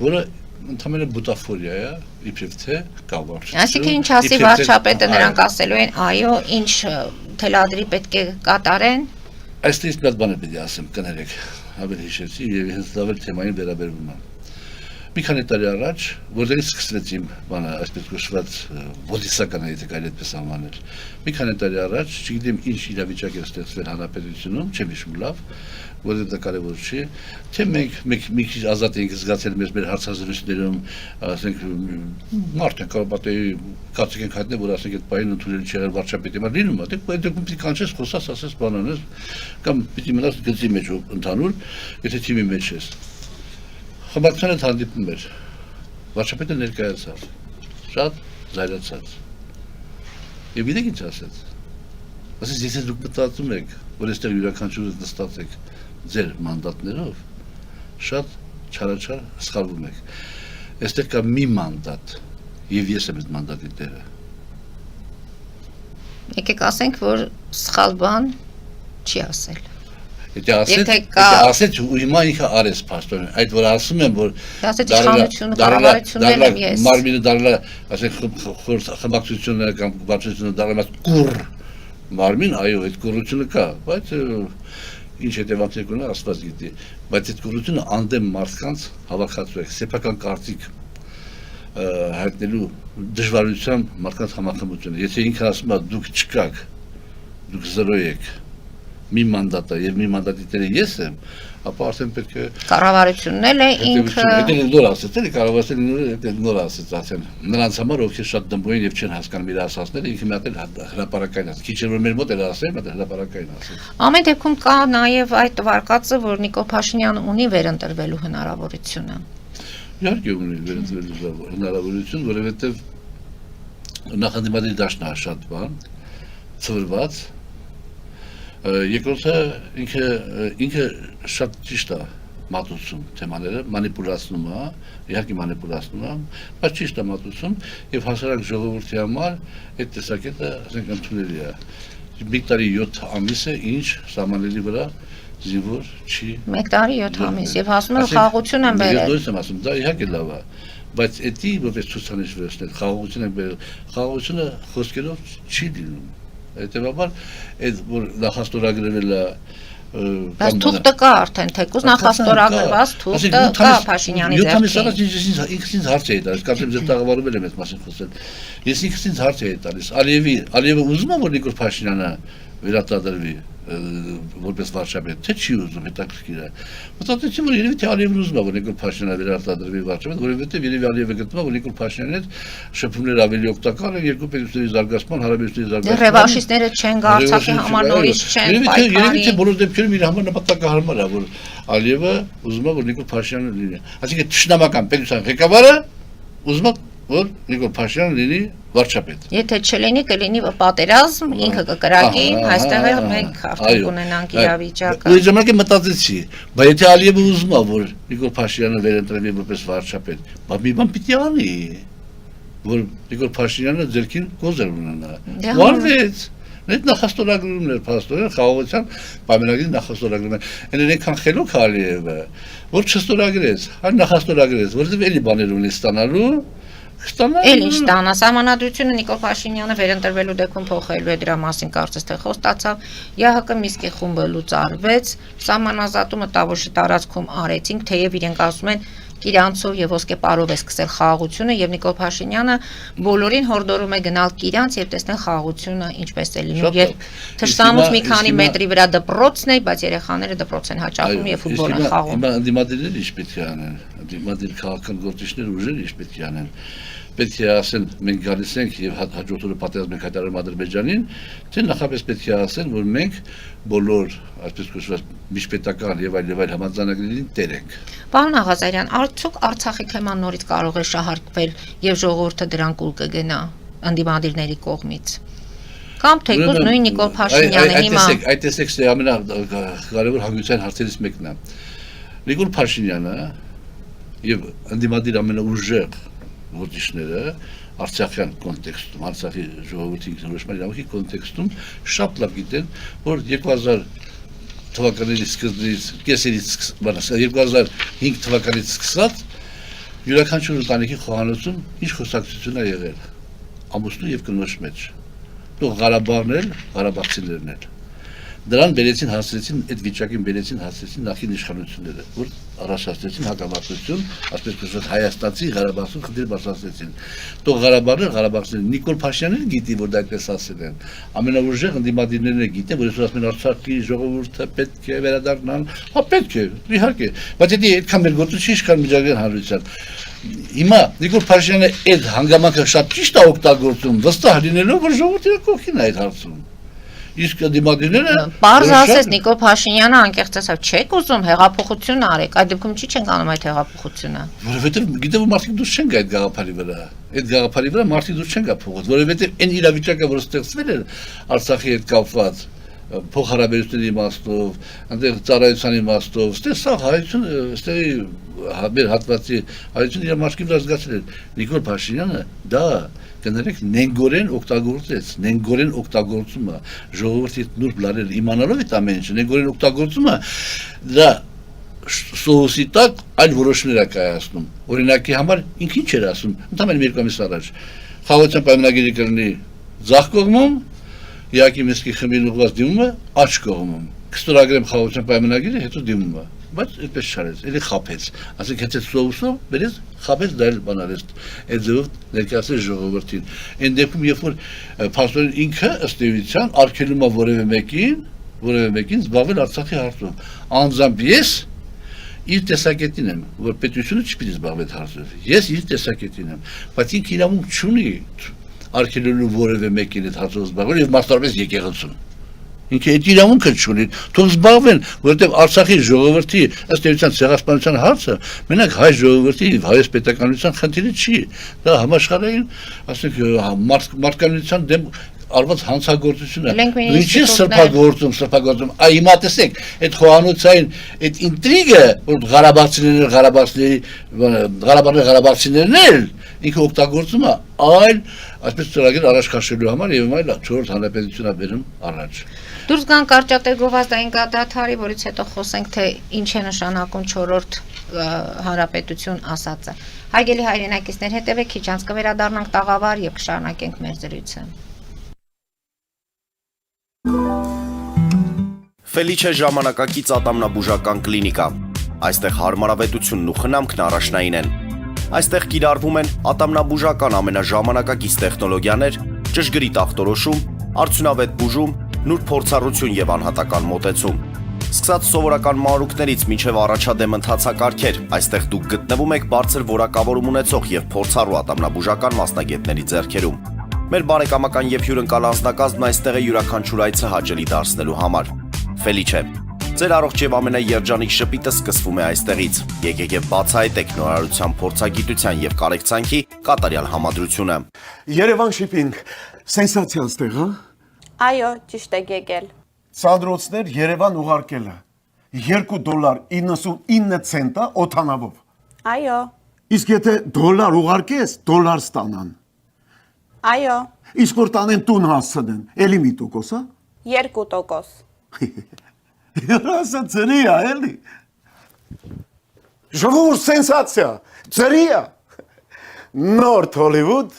որը ընդհանրապես բուտաֆորիա է, իբրև թե կավարժություն։ Այսինքն ինչ ասի վարչապետը, նրանք ասելու են, այո, ինչ թելադրի պետք է կատարեն։ Այստեղից մի հատ բան պետք է ասեմ, կներեք, ավելի հիշեցի եւ հենց դա էլ թեմային վերաբերվում է։ Մի քանի տարի առաջ, որտեղից սկսվեց իմ բանը, այսպես կոչված բոդիսականը, եթե կարելի այդպես անվանել։ Մի քանի տարի առաջ, չգիտեմ ինչ իրավիճակ է ստեղծվել հանրապետությունում, չեմ հիշում լավ, որովհետև դա կարևոր չի, թե մենք մի քիչ ազատ ենք զգացել մեր հարցազրույցներում, ասենք մարդ են կարող պատեի կարծիք ենք հայտնել, որ ասենք այդ պահին ընդունել չի եղել վարչապետի համար լինում է, դե դեպքում պիտի կանչես, խոսաս, ասես բան անես, կամ պիտի մնաս գծի մեջ ընդհանուր, եթե թիմի մեջ ես։ Խմբակցության հետ հանդիպում էր, վարչապետը ներկայացավ, շատ զայրացած, և գիտեք ինչ ասեց, ասեց եթե դուք մտածում եք, որ այստեղ յուրաքանչյուրը նստած եք ձեր մանդատներով, շատ չարաչար սխալվում եք, այստեղ կա մի մանդատ, և ես եմ այդ մանդատի տերը։ Եկեք ասենք, որ սխալ բան չի ասել։ Եթե ասեց ու հիմա ինքը արեց փաստորեն, այդ որ ասում եմ, որ մարմինը դարել է, ասենք խմբակցությունը կամ վարչությունը դարել է կուռ մարմին, այո, այդ կուռությունը կա, բայց ինչ հետևանքներ կունենա, Աստված գիտի, բայց այդ կուռությունը անդեմ մարդկանց հավաքածու է, սեփական կարծիք հայտնելու դժվարությամբ մարդկանց համախմբությունը, եթե ինքը ասում է դուք չկաք, դուք զրո եք, մի մանդատը և մի մանդատի տերը ես եմ, ապա արդեն պետք է կառավարությունն էլ է ինքը Էդել նոր ասեց, էլի կառավարությունն նոր ասեց, ասեն նրանց համար ովքեր շատ դմբոյին և չեն հասկանում իր ասածները, ինքը մի հատ էլ հրապարակային ասեց, քիչ էր որ մեր մոտ էլ ասել, մի հատ հրապարակային ասեց։ Ամեն դեպքում կա նաև այդ տվարկածը, որ Նիկոլ Փաշինյանը ունի վերընտրվելու հնարավորությունը։ Իհարկե ունի վերընտրվելու հնարավորություն, որովհետև նախադիմադի դաշտն է շատ բան, ծվրված Երկրորդը ինքը շատ ճիշտ է մատուցում թեմաները, մանիպուլացնում է, իհարկե մանիպուլացնում է, բայց ճիշտ է մատուցում և հասարակ ժողովրդի համար այդ տեսակետը ասենք ընդունելի է։ Մի տարի 7 ամիս է, ինչ սահմանների վրա զինվոր չի։ 1 տարի 7 ամիս և ասում են խաղաղություն են բերել։ Ես նույնս եմ ասում, դա իհարկե լավ է, բայց էդի որպես ցուցանիշ վերցնել, խաղաղություն են բերել, խաղաղությունը խոսքերով չի լինում։ Հետևաբար, այդ որ նախաստորագրվել է Բայց թուղթը կա արդեն, թեկուզ նախաստորագրված թուղթը կա Փաշինյանի ձեռքին։ 7 ամիս առաջ ինքս ինձ հարց էի տալիս, կարծեմ ձեր տաղավարում եմ այդ մասին խոսել։ Ես ինքս ինձ հարց էի տալիս, Ալիևը ուզում է, որ Նիկոլ Փաշինյանը վերարտադրվի որպես վարչապետ, թե չի ուզում, հետաքրքիր է։ Մտածեցի, որ երևի թե Ալիևն ուզում է, որ Նիկոլ Փաշինյանը վերարտադրվի վարչապետ, որովհետև երևի Ալիևը գտնում է, որ Նիկոլ Փաշինյանի հետ շփումները ավելի օգտակար են երկու պետությունների զարգացման, հարաբերությունների զարգացման։ Ռևանշիստները չեն գարցակի համար նորից չեն պայքարի։ Երևի թե բոլոր դեպքերում իր համար նպատակահարմար է, որ Ալիևը ուզում է, որ Նիկոլ Փաշինյանը լինի։ Այսինքն ճշնամական պետության ղեկավարը ուզում է, որ Նիկոլ Փաշինյանը լինի վարչապետ։ Եթե չլինի, կլինի պատերազմ, ինքը կկրակի, այստեղ էլ մենք արդեն կունենանք իրավիճակը։ Ու ժամանակ մտածեցի, բայց եթե Ալիևը ուզում է, որ Նիկոլ Փաշինյանը վերընտրվի որպես վարչապետ, մի բան պիտի անի, որ Նիկոլ Փաշինյանը ձեռքին կոզեր ունենա։ Վարվեց։ Այդ նախաստորագրումն էր փաստորեն խաղաղության պայմանագրի նախաստորագրում է։ Այն այնքան խելոք Ալիևը, որ չստորագրեց, այլ նախաստորագրեց, որովհետև էլի բաներ ունի ստանալու Էլ ինչ ստանա, սահմանադրությունը Նիկոլ Փաշինյանը վերընտրվելու դեպքում փոխելու է, դրա մասին կարծես թե խոստացավ, ՀՀԿ Միսկի խումբը լուծարվեց, սահմանազատումը Տավուշի տարածքում արեցինք, թեև իրենք ասում են Կիրանցով եւ ոսկեպարով է սկսել խաղաղությունը եւ Նիկոլ Փաշինյանը բոլորին հորդորում է գնալ Կիրանց եւ տեսնել խաղաղությունը ինչպես է լինում եւ թշնամուց մի քանի մետրի վրա դպրոցն է, բայց երեխաները դպրոց են հաճախում եւ ֆուտբոլ են խաղում։ Հիմա անդիմադիրները ինչ պետք է անեն, անդիմադիր քաղաքական գործիչները ուժերը ինչ պետք է անեն։ Պետք է ասեն մենք գալիս ենք եւ հաջորդ օրը պատերազմ ենք հայտարարում Ադրբեջանին, թե նախապես պետք է ասեն, որ մենք բոլոր, այսպես կոչված, միջպետական եւ այլ համաձայնագրերին տեր ենք։ Պարոն Աղազարյան, արդյոք Արցախի թեման նորից կարող է շահարկվել եւ ժողովուրդը դրան կուլ կգնա անդիմադիրների կողմից։ Կամ թեկուզ նույն Նիկոլ Փաշինյանը հիմա այդ տեսեք սա ամենակարևոր հանգույցային հարցերից մեկն է։ Նիկոլ Փաշինյանը եւ անդիմադիր ամենաուժեղ գործիչները Արցախյան կոնտեքստում, Արցախի ժողովրդի ինքնորոշման իրավունքի կոնտեքստում շատ լավ գիտեն, որ 2000 թվականների սկզբից, կեսերից 2005 թվականից սկսած յուրաքանչյուր ընտանիքի խոհանոցում ինչ խոսակցություն է եղել ամուսնու եւ կնոջ մեջ։ Դու Ղարաբաղն էլ, Ղարաբաղցիներն էլ։ Դրան բերեցին հասցրեցին, այդ վիճակին բերեցին հասցրեցին նախին իշխանությունները, որ առաջացրեցին հակամարտություն, ասես կոչված հայաստանցի Ղարաբաղցու խնդիր բարձրացրեցին։ Դու Ղարաբաղն էլ, Ղարաբաղցիներն Նիկոլ Փաշինյանն գիտի, որ դա այդպես ասել են։ Ամենաուժեղ ընդդիմադիրներն են գիտեն, որ այսօր ասում են Արցախի ժողովուրդը պետք է վերադառնալ, հա պետք է, իհարկե, բայց դա այդքան մեր գործը չի իշխան միջազգային հանրության։ Հիմա Նիկոլ Փաշինյանը այդ հանգամանքը շատ ճիշտ է օգտագործում, վստահ լինելով, որ ժողովուրդը կողքին է այդ հարցում։ Իսկ դիմադիրները Պարզ ասես Նիկոլ Փաշինյանը անկեղծ ասավ, չեք ուզում հեղափոխություն արեք, այդ դեպքում չի չենք անում այդ հեղափոխությունը։ Որովհետև գիտեմ որ մարդիկ դուրս չեն գա այդ գաղափարի վրա։ Այդ գաղափարի վրա մարդիկ դուրս չեն գա փոխված, որովհետև այն իրավիճակը, որ ստեղծվել է Արցախի հետ կապված փոխհարաբերությունների իմաստով, այնտեղ ծառայության իմաստով, սա հայություն, այստեղի մեր հատվածի հայություն իր մարդկի վրա զգացել է Նիկոլ Փաշինյանը դա կներեք նենգորեն օգտագործումը ժողովրդի նուրբ լարել իմանալով այդ ամեն ինչը նենգորեն օգտագործումը դա սոուսի տակ այլ որոշումներ է կայացնում օրինակի համար ինքը ինչ էր ասում ընդամենը մի ամիս առաջ խաղաղության պայմանագիրը կլինի ձախ կողմում Իակի Մեսկի խմբին ուղղված դիմումը աջ կողմում կստորագրեմ խաղաղության պայմանագիրը հետո դիմումը բայց այդպես չարեց, էլի խափեց, ասենք հետո սոուսով բերեց, խափեց դա էլ բանալեց, այդ ձևով ներկայացրեց ժողովրդին։ Այն դեպքում երբ որ փաստորեն ինքը ըստ էության արգելում է որևէ մեկին զբաղվել Արցախի հարցով։ Անձամբ ես իր տեսակետին եմ, որ պետությունը չպիտի զբաղվի այդ հարցով։ Ես իր տեսակետին եմ, բայց ինքը իրավունք չունի արգելելու որևէ մեկին այդ հարցով զբաղվել եւ մասնավորապես եկեղեցուն։ Ինքը այդ իրավունքը չունի, թող զբաղվեն, որովհետև Արցախի ժողովրդի ըստ էության ցեղասպանության հարցը մենակ հայ ժողովրդի եւ հայոց պետականության խնդիրը չի։ Դա համաշխարհային, ասենք, մարդկանցության դեմ արված հանցագործություն է։ Ինչի սրբագործում, այ հիմա տեսեք, այդ խոհանոցային այդ ինտրիգը, որ Ղարաբաղցիներն էլ ինքը օգտագործում է այլ այսպես ծրագիր առաջ քաշելու համար եւ այլ 4-րդ հանրապետությունն է բերում առաջ։ Դուրս գան կարճատև գովազդային գաղթարի, որից հետո խոսենք թե ինչ է նշանակում 4-րդ հանրապետություն ասածը։ Հարգելի հայրենակիցներ, հետևեք քիչ անց կվերադառնանք տաղավար եւ կշարունակենք մեր զրույցը։ Ֆելիչե ժամանակակից ատամնաբուժական կլինիկա։ Այստեղ հարմարավետությունն ու խնամքն առաջնային են։ Այստեղ կիրառվում են ատամնաբուժական ամենաժամանակակից տեխնոլոգիաներ, ճշգրիտ ախտորոշում, արդյունավետ բուժում, նուրբ փորձառություն եւ անհատական մոտեցում։ Սկսած սովորական մանրուքներից մինչև առաջադեմ ընթացակարգեր, այստեղ դուք գտնվում եք բարձր որակավորում ունեցող եւ փորձառու ատամնաբուժական մասնագետների ձեռքերում։ Մեր բարեկամական եւ հյուրընկալ անձնակազմն այստեղ է յուրաքանչյուր այցը հաճելի դարձնելու համար։ Ֆելիչե, ձեր առողջ եւ ամենաերջանիկ շպիտը սկսվում է այստեղից։ Եկեք եւ բացահայտեք նորարարության փորձագիտության եւ կարեկցանքի կատարյալ համադրությունը։ Երևան շիփինգ, սենսացիալ ստեղ, հա։ Այո, ճիշտ եք եկել։ Սանդրոցներ Երևան ուղարկելը $2.99 օթանավով։ Այո, Իսկ եթե դոլար ուղարկես, դոլար ստանան։ այո, Իսկ որ տանեն տուն հասցնեն, էլի մի տոկոս, հա։ 2%։ Ասա ծրի է, էլի։ Ժողովուրդ սենսացիա, ծրի է։ Նորթ Հոլիվուդ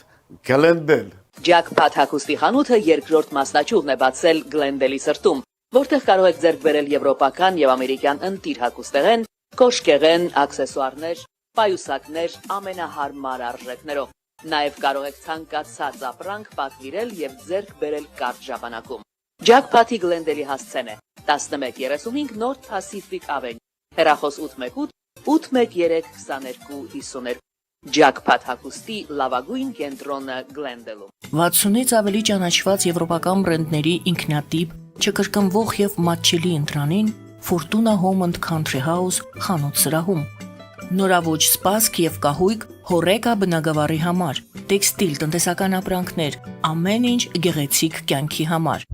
Գլենդել։ Ջաքփաթ հագուստի խանութը երկրորդ մասնաճյուղն է բացել Գլենդելի սրտում, որտեղ կարող եք ձեռք բերել եվրոպական եւ ամերիկյան ընտիր հագուստեղեն, կոշկեղեն, աքսեսուարներ պայուսակներ ամենահարմար արժեքներով։ Նաև կարող եք ցանկացած ապրանք պատվիրել եւ ձեռք բերել կարճ ժամանակում։ Jackpot-ի Glendale-ի հասցեն է 1135 North Pacific Avenue, հեռախոս 818 813 2252։ Jackpot հագուստի լավագույն կենտրոնը Glendale-ում։ 60-ից ավելի ճանաչված եվրոպական բրենդների ինքնատիպ, չկրկնվող եւ մատչելի ընտրանին Fortuna Home and Country House խանութ սրահում։ Նորաոճ սպասք եւ կահույք հորեկա բնագավառի համար, տեքստիլ, տնտեսական ապրանքներ, ամեն ինչ գեղեցիկ կյանքի համար։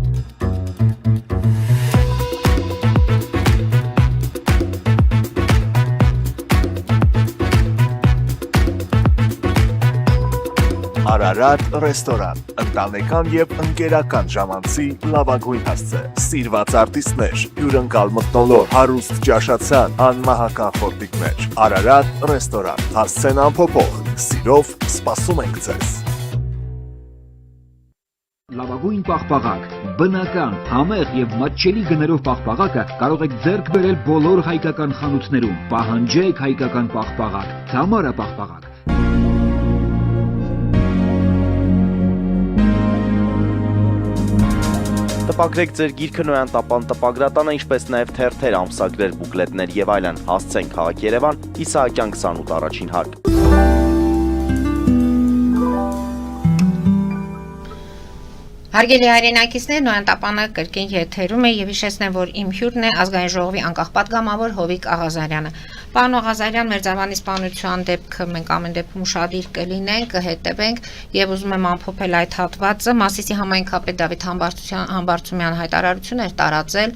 Արարատ ռեստորան, ընտանեկան եւ ընկերական ժամանցի լավագույն հասցե, սիրված արտիստներ, հյուրընկալ մթնոլորտ, հարուստ ճաշացան, անմահական խորտիկներ, Արարատ ռեստորան, հասցեն անփոփոխ, սիրով սպասում ենք ձեզ։ Լավագույն պաղպաղակ, բնական, համեղ եւ մատչելի գներով պաղպաղակը կարող եք ձեռք բերել բոլոր հայկական խանութներում։ Պահանջեք հայկական պաղպաղակ, Թամարա պաղպաղակ։ Տպագրեք ձեր գիրքը Նոյան տապան տպագրատանը, ինչպես նաև թերթեր, ամսագրեր, բուկլետներ եւ այլն։ Հասցեն քաղաք Երևան, Իսահակյան 28 առաջին հարկ։ Հարգելի հայրենակիցներ, Նոյան տապանը կրկին եթերում է եւ հիշեցնեմ, որ իմ հյուրն է ազգային ժողովի անկախ պատգամավոր Հովիկ Աղազարյանը։ Պարոն Աղազարյան, մեր ձավանի սպանության դեպքը մենք ամեն դեպքում ուշադիր կլինենք, կհետևենք եւ ուզում եմ ամփոփել այդ հատվածը։ Մասիսի համայնքապետ Դավիթ Համբարձումյանը հայտարարություն էր տարածել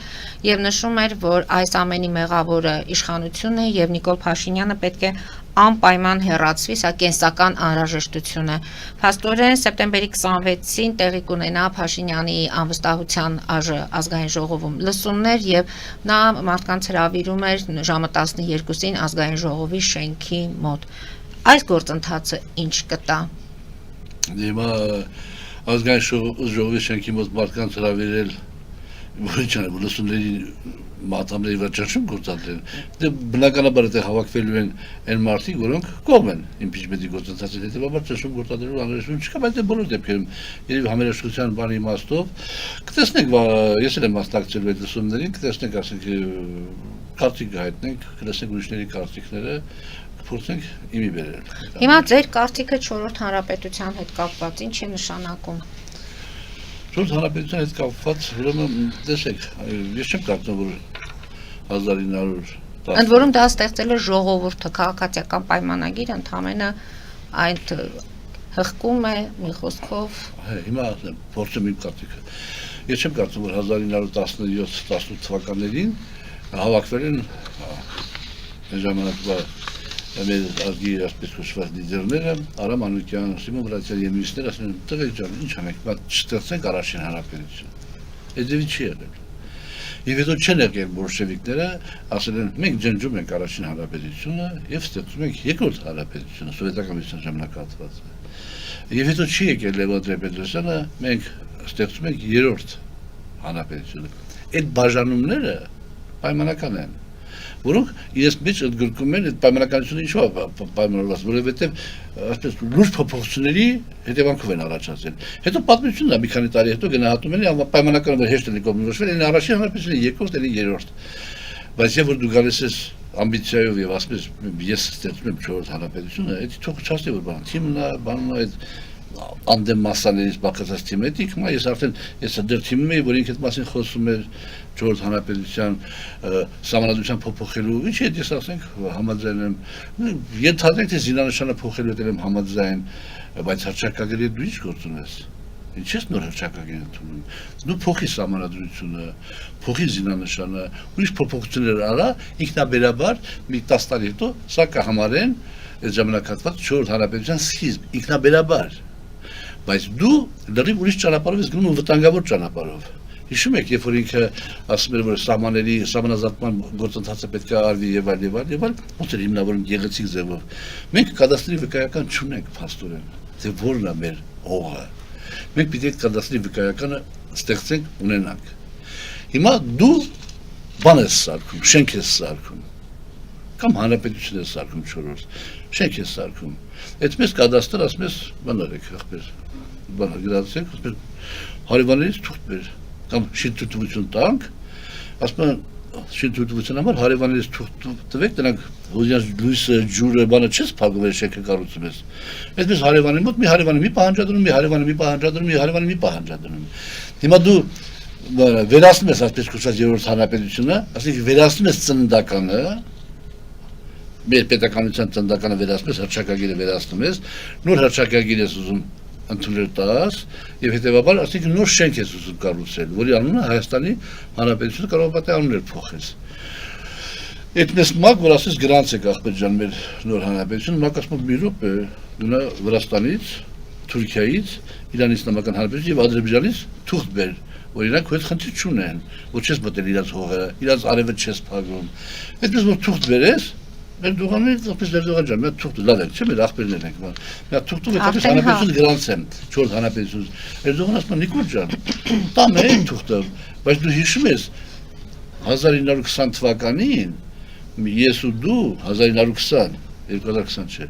եւ նշում էր, որ այս ամենի մեղավորը իշխանությունն է եւ Նիկոլ Փաշինյանը պետք է անպայման հեռացվի, սա կենսական անհրաժեշտություն է։ Փաստորեն սեպտեմբերի 26-ին տեղի կունենա Փաշինյանի անվստահության ազգային ժողովում լսումներ եւ նա մարդկանց հրավիրում էր ժամը 12-ին ազգային ժողովի շենքի մոտ։ Այս գործընթացը ինչ կտա։ Հիմա ազգային ժողովի շենքի մոտ մարդկանց հրավիրել ոչ չանեմ լսումների մատամների վրա ճնշում գործադրեն, դե բնականաբար այդ հավաքվելու են այն մարդիկ, որոնք կողմ են իմպիչմենտի գործընթացին, հետևաբար ճնշում գործադրելու անհրաժեշտություն չկա, բայց դե բոլոր դեպքերում երբ համերաշխության բանի իմաստով կտեսնենք, ես էլ եմ մասնակցելու այդ լսումներին, կտեսնենք, ասենք կարծիք հայտնենք, կլսենք ուրիշների կարծիքները, կփորձենք իմի բերել։ Հիմա ձեր կարծիքը 4-րդ հանրապետության հետ կապված ինչ է նշանակում։ Չորրորդ հանրապետության հետ կապված, ուրեմն տեսեք, ես չեմ կարծում, որ 1910 Ընդ որում դա ստեղծել է ժողովուրդը, քաղաքացիական պայմանագիրը ընդհանրապես այդ հղկում է մի խոսքով։ Հիմա փորձեմ իմ կարծիքը։ Ես չեմ կարծում, որ 1917-18 թվականներին հավաքվել են ժամանակվա մեր ազգի ասպես կոչված լիդերները, Արամ Անուկյան, Սիմոն Վրացյան եւ մյուսները ասում են, տղեկ ջան, ինչ անենք, բայց չստեղծենք առաջին հանրապետություն։ Այդևի չի եղել։ Եվ հետո չեն եղել բոլշևիկները, ասել են, մենք ջնջում ենք առաջին հանրապետությունը եւ ստեղծում ենք երկրորդ հանրապետությունը, սովետական միության ժամանակահատվածը։ Եվ հետո չի եկել Լևոն Տեր-Պետրոսյանը, մենք ստեղծում ենք երրորդ հանրապետությունը։ Այդ բաժանումները պայմանական են, որոնք իրենց մեջ ընդգրկում են այդ պայմանականությունը ինչու պայմանավորված, որովհետև ասես լուրջ փոփոխությունների հետևանքով են առաջացել։ Հետո պատմությունն է մի քանի տարի հետո գնահատում են պայմանականորեն հեշտ է կողմնորոշվել, այն առաջին հանրապետությունը երկրորդ или երրորդ։ Բայց երբ որ դու գալիս ես ամբիցիայով եւ ասես ես ստեղծում եմ 4-րդ հանրապետությունը, այդ թող չասի որ բան, թիմն է, բանն է այդ անդեմ մասաներից բաղկացած թիմը, հիմա ես արդեն դեռ թիմում էի, որ ինքը այդ մասին խոսում էր 4-րդ հանրապետության սահմանադրության փոփոխելու, ինչ է ես ասենք համաձայն եմ, ենթադրենք թե զինանշանը փոխելու հետ եմ համաձայն, բայց հռչակագրի դու ինչ գործ ունես։ Ինչ ես նոր հռչակագիր ընդունում։ Դու փոխի սահմանադրությունը, փոխի զինանշանը, ուրիշ փոփոխություններ արա, ինքնաբերաբար մի 10 տարի հետո սա կհամարեն այդ ժամանակահատված 4-րդ հանրապետության սկիզբ, ինքնաբերաբար։ Բայց դու լրիվ ուրիշ ճանապարհով ես գնում վտանգավոր ճանապարհով։ Հիշում եք, երբ որ ինքը ասում էր, որ սահմանազատման գործընթացը պետք է արվի եւ այլ, ոնց էր հիմնավորում գեղեցիկ ձևով։ Մենք կադաստրի վկայական չունենք փաստորեն, թե որն է մեր հողը։ Մենք պիտի այդ կադաստրի վկայականը ստեղծենք, ունենանք։ Հիմա դու բան ես սարքում, շենք ես սարքում։ կամ հանրապետություն է սարքում 4-րդ, շենք է սարքում։ Այդպես կադաստր ասում ես բան արեք, ախպեր, բան գրացեք, ասում ես հարևաններից թուղթ բեր, կամ շինթույլտվություն տանք, ասում են շինթույլտվության համար հարևաններից թուղթ տվեք, դրանք հոզյան լույսը, ջուրը, բանը չես փակում ես շենքը կառուցում ես։ Այդպես հարևանի մոտ մի հարևանի մի պահանջադրում, մի հարևանի մի պահանջադրում, մի հարևանի մի պահանջադրում։ Հիմա դու վերացնում ես այսպես կոչված երրորդ հանրապետությունը, ասենք վերացնում ես ծննդականը, մեր պետականության ծննդականը վերացնում ես, հռչակագիրը վերացնում ես, նոր հռչակագիր ես ուզում ընդունել տաս եւ հետեւաբար ասենք նոր շենք ես ուզում կառուցել, որի անունը Հայաստանի Հանրապետությունը կարող է անուններ փոխել։ Այդպես մակ որ ասես գրանց եք ախպեր ջան մեր նոր հանրապետությունը, մակ ասում մի րոպե, գնա Վրաստանից, Թուրքիայից, Իրանի Իսլամական Հանրապետությունից եւ Ադրբեջանից թուղթ բեր, որ իրանք այդ խնդիր չունեն, որ չես մտել իրաց հողերը, իրաց արևը չես փակում։ Այդպես որ թուղթ բերես, մեր դուղաններից որպես դերդուղան ջան, մի թուղթ լավ է, չէ՞ մեր ախպերներ ենք, մի թուղթով այդպես հանրապետություն գրանց են, 4 հանրապետություն։ Էրդողան ասում է Նիկոլ ջան, տամ է այն թուղթը, բայց դու հիշում ես 1920 թվականին ես ու դու 1920 2020 չէ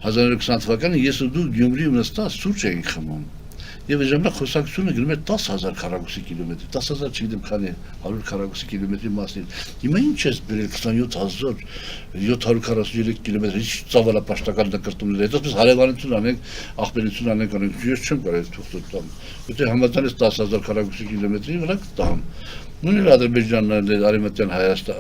1920 թվականին ես ու դու Գյումրիում նստած սուրճ էինք խմում եւ այդ ժամանակ խոսակցությունը գնում էր 10000 քառակուսի կիլոմետր 10000 չգիտեմ քանի 100 քառակուսի կիլոմետրի մասին հիմա ինչ ես բերել 27743 կիլոմետր ինչ ծավալապաշտական նկարտումներ այդպես հարևանություն անենք ախպերություն անենք ես չեմ կարող թուղթ տամ եթե համաձայնես 10000 քառակուսի կիլոմետրի վրա կտամ նույնիսկ Ադրբեջանն արևմտյան Հայաստան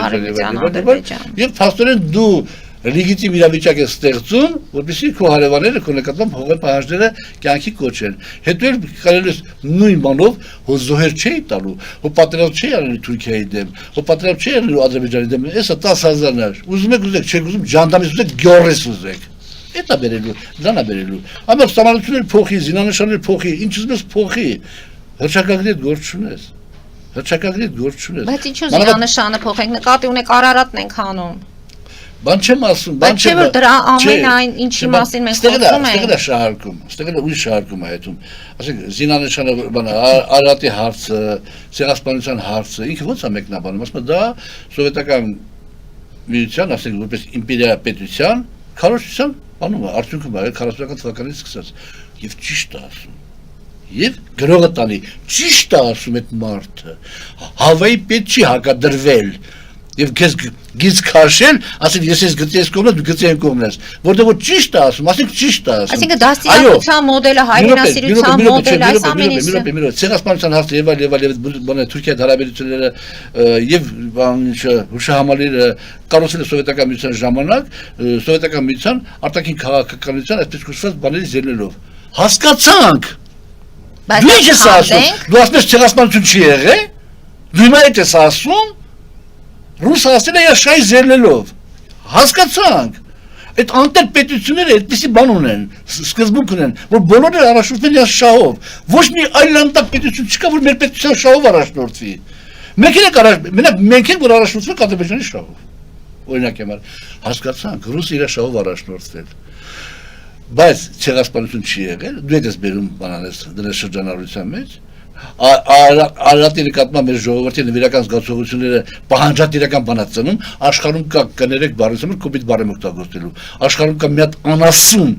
Ադրբեջան եւ փաստորեն դու լեգիտիմ իրավիճակ է ստեղծում, որպեսզի քո հարևանները քո նկատմամբ հողի պահանջները կյանքի կոչեն։ Հետո էլ կարելի է նույն բանով հո զոհեր չէի տալու, հո պատերազմ չէի արելու Թուրքիայի դեմ, հո պատերազմ չէի արելու Ադրբեջանի դեմ, էսա 10000-ն էր։ Ուզում եք, չեք ուզում ջանդամից ուզեք, գյորես ուզեք։ Էտա բերելու, դրանա բերելու։ Ամեն ստամալություններ փոխի, զինանշաններ փոխի, ինչ ուզում ես փոխի։ Հռչակագրի հետ գործ չունես։ Հռչակագրի հետ գործ չունես։ Բայց ինչու զինանշանը փոխենք, նկատի ունեք Արարատն ենք անում։ Բան չեմ ասում, բան չեմ որ դրա ամեն այն ինչի մասին մենք խոսում ենք։ Ստեղ է շահարկում, ստեղ է ուրիշ շահարկում է այդում։ Ասենք զինանշանը բանը Արարատի հարցը, ցեղասպանության հարցը, ինքը ո՞նց է մեկնաբանում, ասում դա սովետական միության, ասենք որպես իմպերիա պետության, քարոզչության բանում է, արդյունքում է 40-ական թվականից սկսած եւ ճիշտ է ասում։ Եվ գրողը տանի ճիշտ է ասում այդ մարդը։ Հավայի պետք չի հակադրվել։ Եվ քեզ գից քաշել, ասել ես ես գծի ես կողմը, դու գծի այն կողմն ես, որտեղ որ ճիշտ է ասում, ասենք ճիշտ է ասում։ Այսինքն դաստիարակության մոդելը, հայրենասիրության մոդելը, այս ամեն ինչը։ Ցեղասպանության հարցը եւ բանը Թուրքիայի հարաբերությունները եւ բանը հուշահամալիրը կառուցել է սովետական միության ժամանակ, սովետական միության արտաքին քաղաքականության այսպես կոչված բաների զելնելով։ Հասկացանք։ Դու ինչ ես ասում։ Դու ասես ցեղասպանություն չի եղել։ Դու հիմա այդ ես ասում։ Ռուսը ասել է շահի զերլելով, հասկացանք, այդ անտերպետությունները այդպիսի բան ունեն, սկզբունք ունեն, որ բոլորը առաջնորդվեն իրաց շահով, ոչ մի այլ անտերպետություն չկա, որ մեր պետության շահով առաջնորդվի, մենք ենք որ առաջնորդվենք Ադրբեջանի շահով, օրինակ համար, հասկացանք, ռուսը իր շահով առաջնորդվել, բայց ցեղասպանություն չի եղել, դու եք ես բերում բանանես դրա շրջանառության մեջ, Արարատի նկատմամբ մեր ժողովրդի նվիրական զգացողությունները պահանջատիրական բանացնում աշխարհում կա կներեք բառացում կոպիտ բառեմ օգտագործելու աշխարհում կա մի հատ անասուն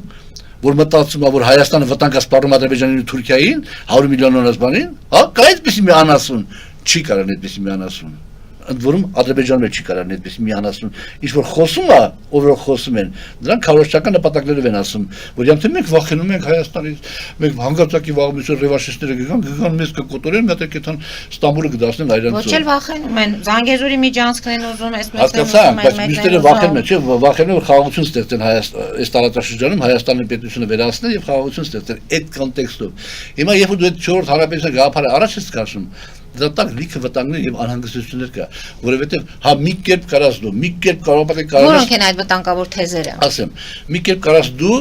որ մտածում է որ Հայաստանը վտանգ է սպառնում Ադրբեջանին ու Թուրքիային 100 միլիոն բանին հա կա այդպեսի մի անասուն չի կարող այդպեսի մի անասուն ընդ որում Ադրբեջանը չի կարող այդպեսի մի անասուն ինչ որ խոսում է ով որ խոսում են դրանք քարոզչական նպատակներով են ասում որ յամթե մենք վախենում ենք Հայաստանից մենք հանգարցակի վաղմիսը ռևանշիստները գան մեզ կկոտորեն մի հատ այդքան Ստամբուլը կդասնեն այրանցով ոչ էլ վախենում են Զանգեզուրի միջանցքն են ուզում այս հասկացան բայց մյուսները վախենում են չէ վախենում են խաղաղություն ստեղծեն այս տարածաշրջանում Հայաստանի պետությունը վերացնել եւ խաղաղություն ստեղծել այդ կոնտեքստով հիմա երբ դու այդ 4 հանրապետության գաղափարը առաջ ես քաշում դա տակ լիքը վտանգներ եւ անհանգստություններ կա, որովհետեւ հա մի կերպ կարաս դու, մի կերպ կարող ես Որոնք են այդ վտանգավոր թեզերը։ Ասեմ, մի կերպ կարաս դու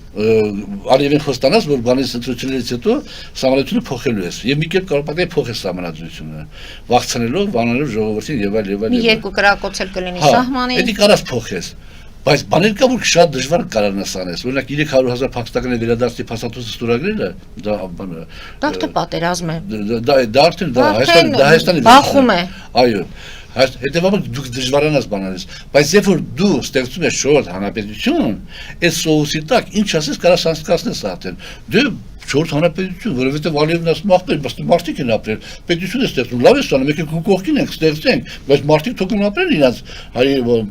արևեն խոստանաս, որ բանից ընտրություններից հետո համալությունը փոխելու ես եւ մի կերպ կարող ես փոխել համանadrությունը, վախցնելով, բանալով ժողովրդին եւ այլ եւ այլ։ Մի երկու կրակոցել կլինի սահմանին։ Էդի կարաս փոխես։ Բայց բաներ կա որ շատ դժվար կարողանաս անես։ Օրինակ 300,000 փախստականի վերադարձի փաստաթուղթի ստորագրելը դա բանը։ Դա պատերազմ է։ Դա արդեն դա Հայաստանի բախում է։ Այո։ Հետևաբար դուք դժվարանաս բանալիս, բայց երբ որ դու ստեղծում ես շորտ հանրապետություն, այս սոուսի տակ ինչ ասես կարա սանսկացնես արդեն։ Դե շորտ հանրապետություն, որովհետև Ալիևն ասում ախպեր, բայց մարդիկ են ապրել, պետություն է ստեղծում, լավ է ստանում, եկեք ու կողքին ենք ստեղծենք, բայց մարդիկ թող են ապրեն իրաց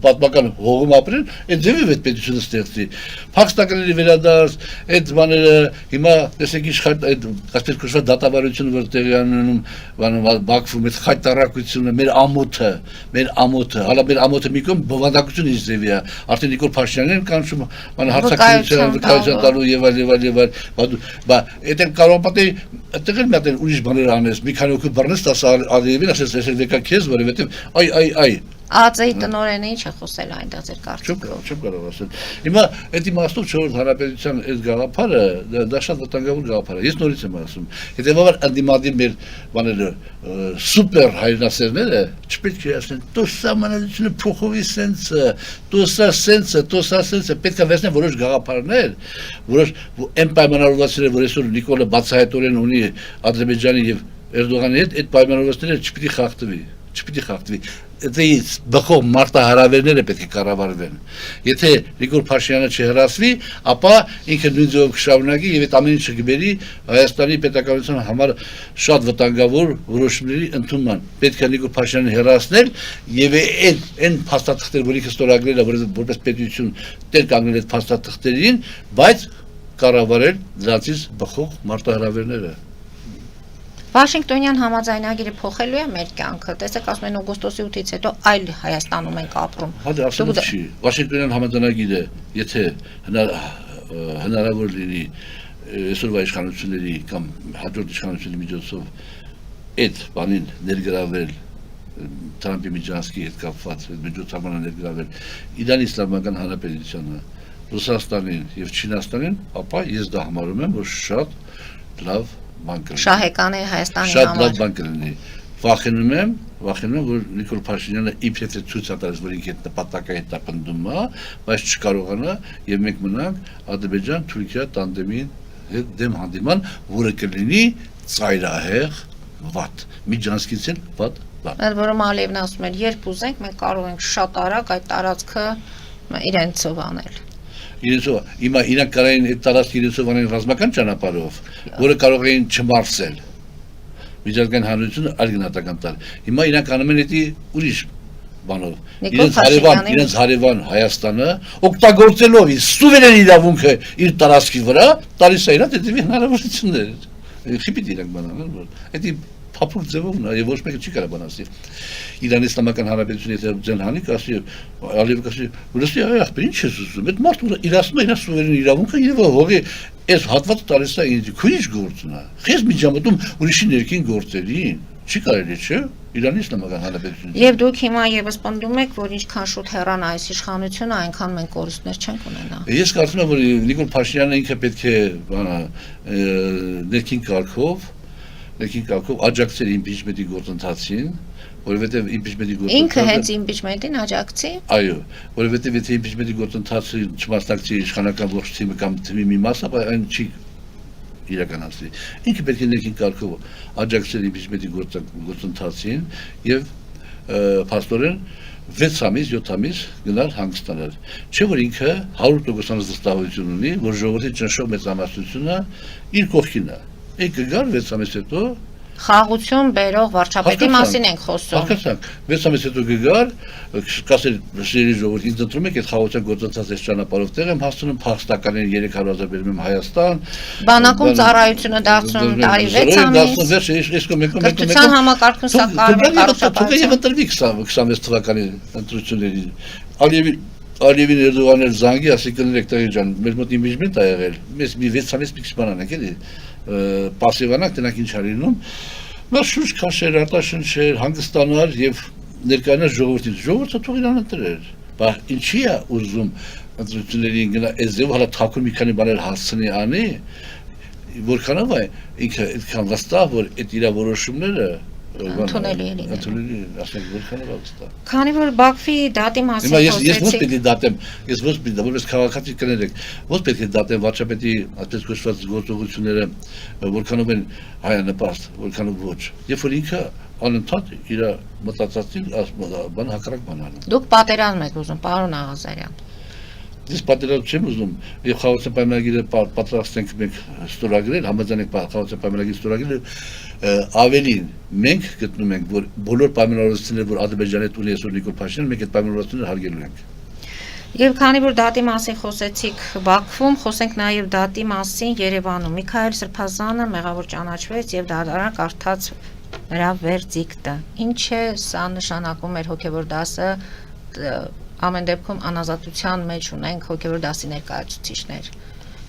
պատմական հողում ապրեն, այդ ձևով այդ պետությունը ստեղծի։ Փախստականների վերադարձ, այդ բաները հիմա տեսեք իշխան այդ ասես կոչված դատավարությունը որ տեղի ունենում, Բաքվում այդ խայտարակությունը, մեր ամոթը, հալա մեր ամոթը մի կողմ բովանդակություն ինչ ձևի է, արդեն Նիկոլ Փաշինյանն կանչում, հարցակցության վկայության տալու եւ այլ, Այդ էլ կարող պատի այդտեղ էլ մի հատ ուրիշ բաներ անես, մի քանի օքի բռնես, տաս Ալիևին ասես, ես եկա քեզ, որովհետև այ ԱԾ-ի տնօրենը ինչ է խոսել այն դա ձեր կարծիքով։ Չեմ կարող ասել։ Հիմա այդ իմաստով չորրորդ հանրապետության այդ գաղափարը դա շատ վտանգավոր գաղափար է։ Ես նորից եմ ասում։ Հետևաբար անդիմադիր մեր բաները սուպեր հայրենասերները չպետք է ասեն, «Դու սահմանադրությունը փոխովի սենսը, դու սա սենսը, պետք է վերցնեն որոշ գաղափարներ, որոշ այն պայմանավորվածները, որ այսօր Նիկոլը բացահայտորեն ունի Ադրբեջանի եւ Էրդողանի հետ, այդ պայմանավորվածները չպիտի խախտվի։ Դից բխող մարտահրավերները պետք է կառավարվեն։ Եթե Նիկոլ Փաշինյանը չհրասվի, ապա ինքը նույն ձևով կշարունակի եւ այդ ամեն ինչը կբերի Հայաստանի պետականության համար շատ վտանգավոր որոշումների ընդունման։ Պետք է Նիկոլ Փաշինյանին հրասնել եւ այն փաստաթղթերը, որ ինքը ստորագրել է, որպես պետություն տեր կանգնել այդ փաստաթղթերին, բայց կառավարել դրանից բխող մարտահրավերները։ Վաշինգտոնյան համաձայնագիրը փոխելու է մեր կյանքը։ Տեսեք, ասում են օգոստոսի 8-ից հետո այլ Հայաստանում ենք ապրում։ Հա ասում չի։ Վաշինգտոնյան համաձայնագիրը, եթե հնարավոր լինի այսօրվա իշխանությունների կամ հաջորդ իշխանությունների միջոցով այդ բանին ներգրավել Թրամփի միջանցքի հետ կապված այդ միջոցառմանը ներգրավել Իրանի Իսլամական Հանրապետությանը, Ռուսաստանին եւ Չինաստանին, ապա ես դա համարում եմ, որ շատ լավ բան կլինի։ Շահեկան է Հայաստանի Շատ համար։ լավ բան կլինի։ Վախենում եմ, որ Նիկոլ Փաշինյանը իբրև ցույց տալիս, որ ինքը նպատակը հետապնդում է, բայց չկարողանա եւ մենք մնանք Ադրբեջան-Թուրքիա տանդեմին հետ դեմ հանդիման, որը կլինի ծայրահեղ վատ։ Միջանցքից էլ վատ։ Այդ որում Ալիևն ասում էր, երբ ուզենք, մենք կարող ենք շատ արագ այդ տարածքը իրենցով անել։ Հիմա իրանք կարող են այդ տարածքը իրենցով անել ռազմական ճանապարհով, որը կարող էին չմարսել։ Միջազգային հանրությունը այլ գնահատական տալ։ Հիմա իրանք անում են դա ուրիշ բանով։ Իրենց հարևան Հայաստանը օգտագործելով իր սուվերեն իրավունքը իր տարածքի վրա, տալիս է իրաց դեպի հնարավորություններ։ Խիպիտ իրանք բանալ, որ դա փափուկ ձևով նա եւ ոչ մեկը չի կարող բանասի։ Իրանի Իսլամական Հանրապետությունը եթե ձեն հանի կասի Ալիև կասի «Լսի ախպեր ինչ ես ուզում»։ Այդ մարդը իրացնում է իր սուվերեն իրավունքը եւ հողի այս հատվածը տալիս է ինձ։ Քույր գործն է։ Խես միջամտում ուրիշի ներքին գործերին։ Չի կարելի, չէ՞։ Իրանի Իսլամական Հանրապետությունը։ Եվ դուք հիմա եւս պնդում եք, որ ինչքան շուտ հեռանա այս իշխանությունը, այնքան մենք կորուստներ չենք ունենա։ Ես կարծում եմ, որ Նիկոլ Փաշինյանը ինքը պետք է ներքին կարգով աջակցել իմպիչմենտի գործընթացին, որովհետև իմպիչմենտի գործընթացը ինքը հենց իմպիչմենտին աջակցի։ Այո, որովհետև եթե իմպիչմենտի գործընթացը չմասնակցի իշխանական ողջ թիմը կամ թիմի մի մասը, ապա այն չի իրականացվի։ Ինքը պետք է ներքին կարգով աջակցել իմպիչմենտի գործընթացին եւ փաստորեն 6 ամիս, 7 ամիս գնալ հանգստանալ։ Չէ՞ որ ինքը 100% վստահություն ունի, որ ժողովրդի ճնշող մեծամասնությունը իր կողքին է։ Եկը գար 6 ամիս հետո խաղաղություն բերող վարչապետի մասին ենք խոսում։ Հասկանանք, 6 ամիս հետո գար, կասել շերի ժողովուրդ, ինձ ընտրում եք այդ խաղաղության գործընթացը այս ճանապարհով տեղ եմ հասցնում, փախստականին 300,000 բերում եմ Հայաստան։ Բանակում ծառայությունը դարձնում տարի 6 ամիս։ Կրթության համակարգում սա կարևոր կառուցապատում։ Եվ ընտրվի 26 թվականի ընտրություններին։ Ալիևին Էրդողանն զանգի, ասի կներեք տղի ջան, մեր մոտ իմիջմենտ ա եղել, մեզ մի 6 ամիս մի քիչ բան անենք, էլի պասիվանանք, տնանք ինչ ա լինում, նա շուրջ քաշեր, արտաշնչեր, հանգստանալ եւ ներկայանալ ժողովրդին, ժողովուրդը թող իրան ընտրեր, բայց ինչի է ուզում ընտրություններին գնա, այս ձեւ հələ թաքուն մի քանի բաներ հասցնի անի, որքանով է ինքը այդքան վստահ, որ այդ իր որոշումները ընդունելի է լինել։ Ընդունելի, ասենք որքանով է վստահ։ Քանի որ Բաքվի դատի մասին խոսեցիք։ Ես ոչ պետք է դատեմ, ես ոչ պետք է, որպես քաղաքացի կներեք, ոչ պետք է դատեմ վարչապետի այդպես կոչված գործողությունները, որքանով են հայանպաստ, որքանով ոչ։ Երբ որ ինքը անընդհատ իր մտածածին բան հակառակ բան անում։ Դուք պատերազմ եք ուզում, պարոն Աղազարյան։ Ես պատերազմ չեմ ուզում, եւ խաղաղության պայմանագիրը պատրաստ ենք մենք ստորագրել, համաձայն ենք խաղաղության պայմանագիրը ստորագրել, ավելին մենք գտնում ենք, որ բոլոր պայմանավորվածությունները, որ Ադրբեջանի հետ ունի այսօր Նիկոլ Փաշինյանը, մենք այդ պայմանավորվածությունները հարգելու ենք։ Եվ քանի որ դատի մասին խոսեցիք Բաքվում, խոսենք նաև դատի մասին Երևանում։ Միքայել Սրբազանը մեղավոր ճանաչվեց եւ դատարան կարդաց նրա վերդիկտը։ Ինչ է սա նշանակում մեր հոգեվոր դասը, ամեն դեպքում անազատության մեջ ունենք հոգեվոր դասի ներկայացուցիչներ։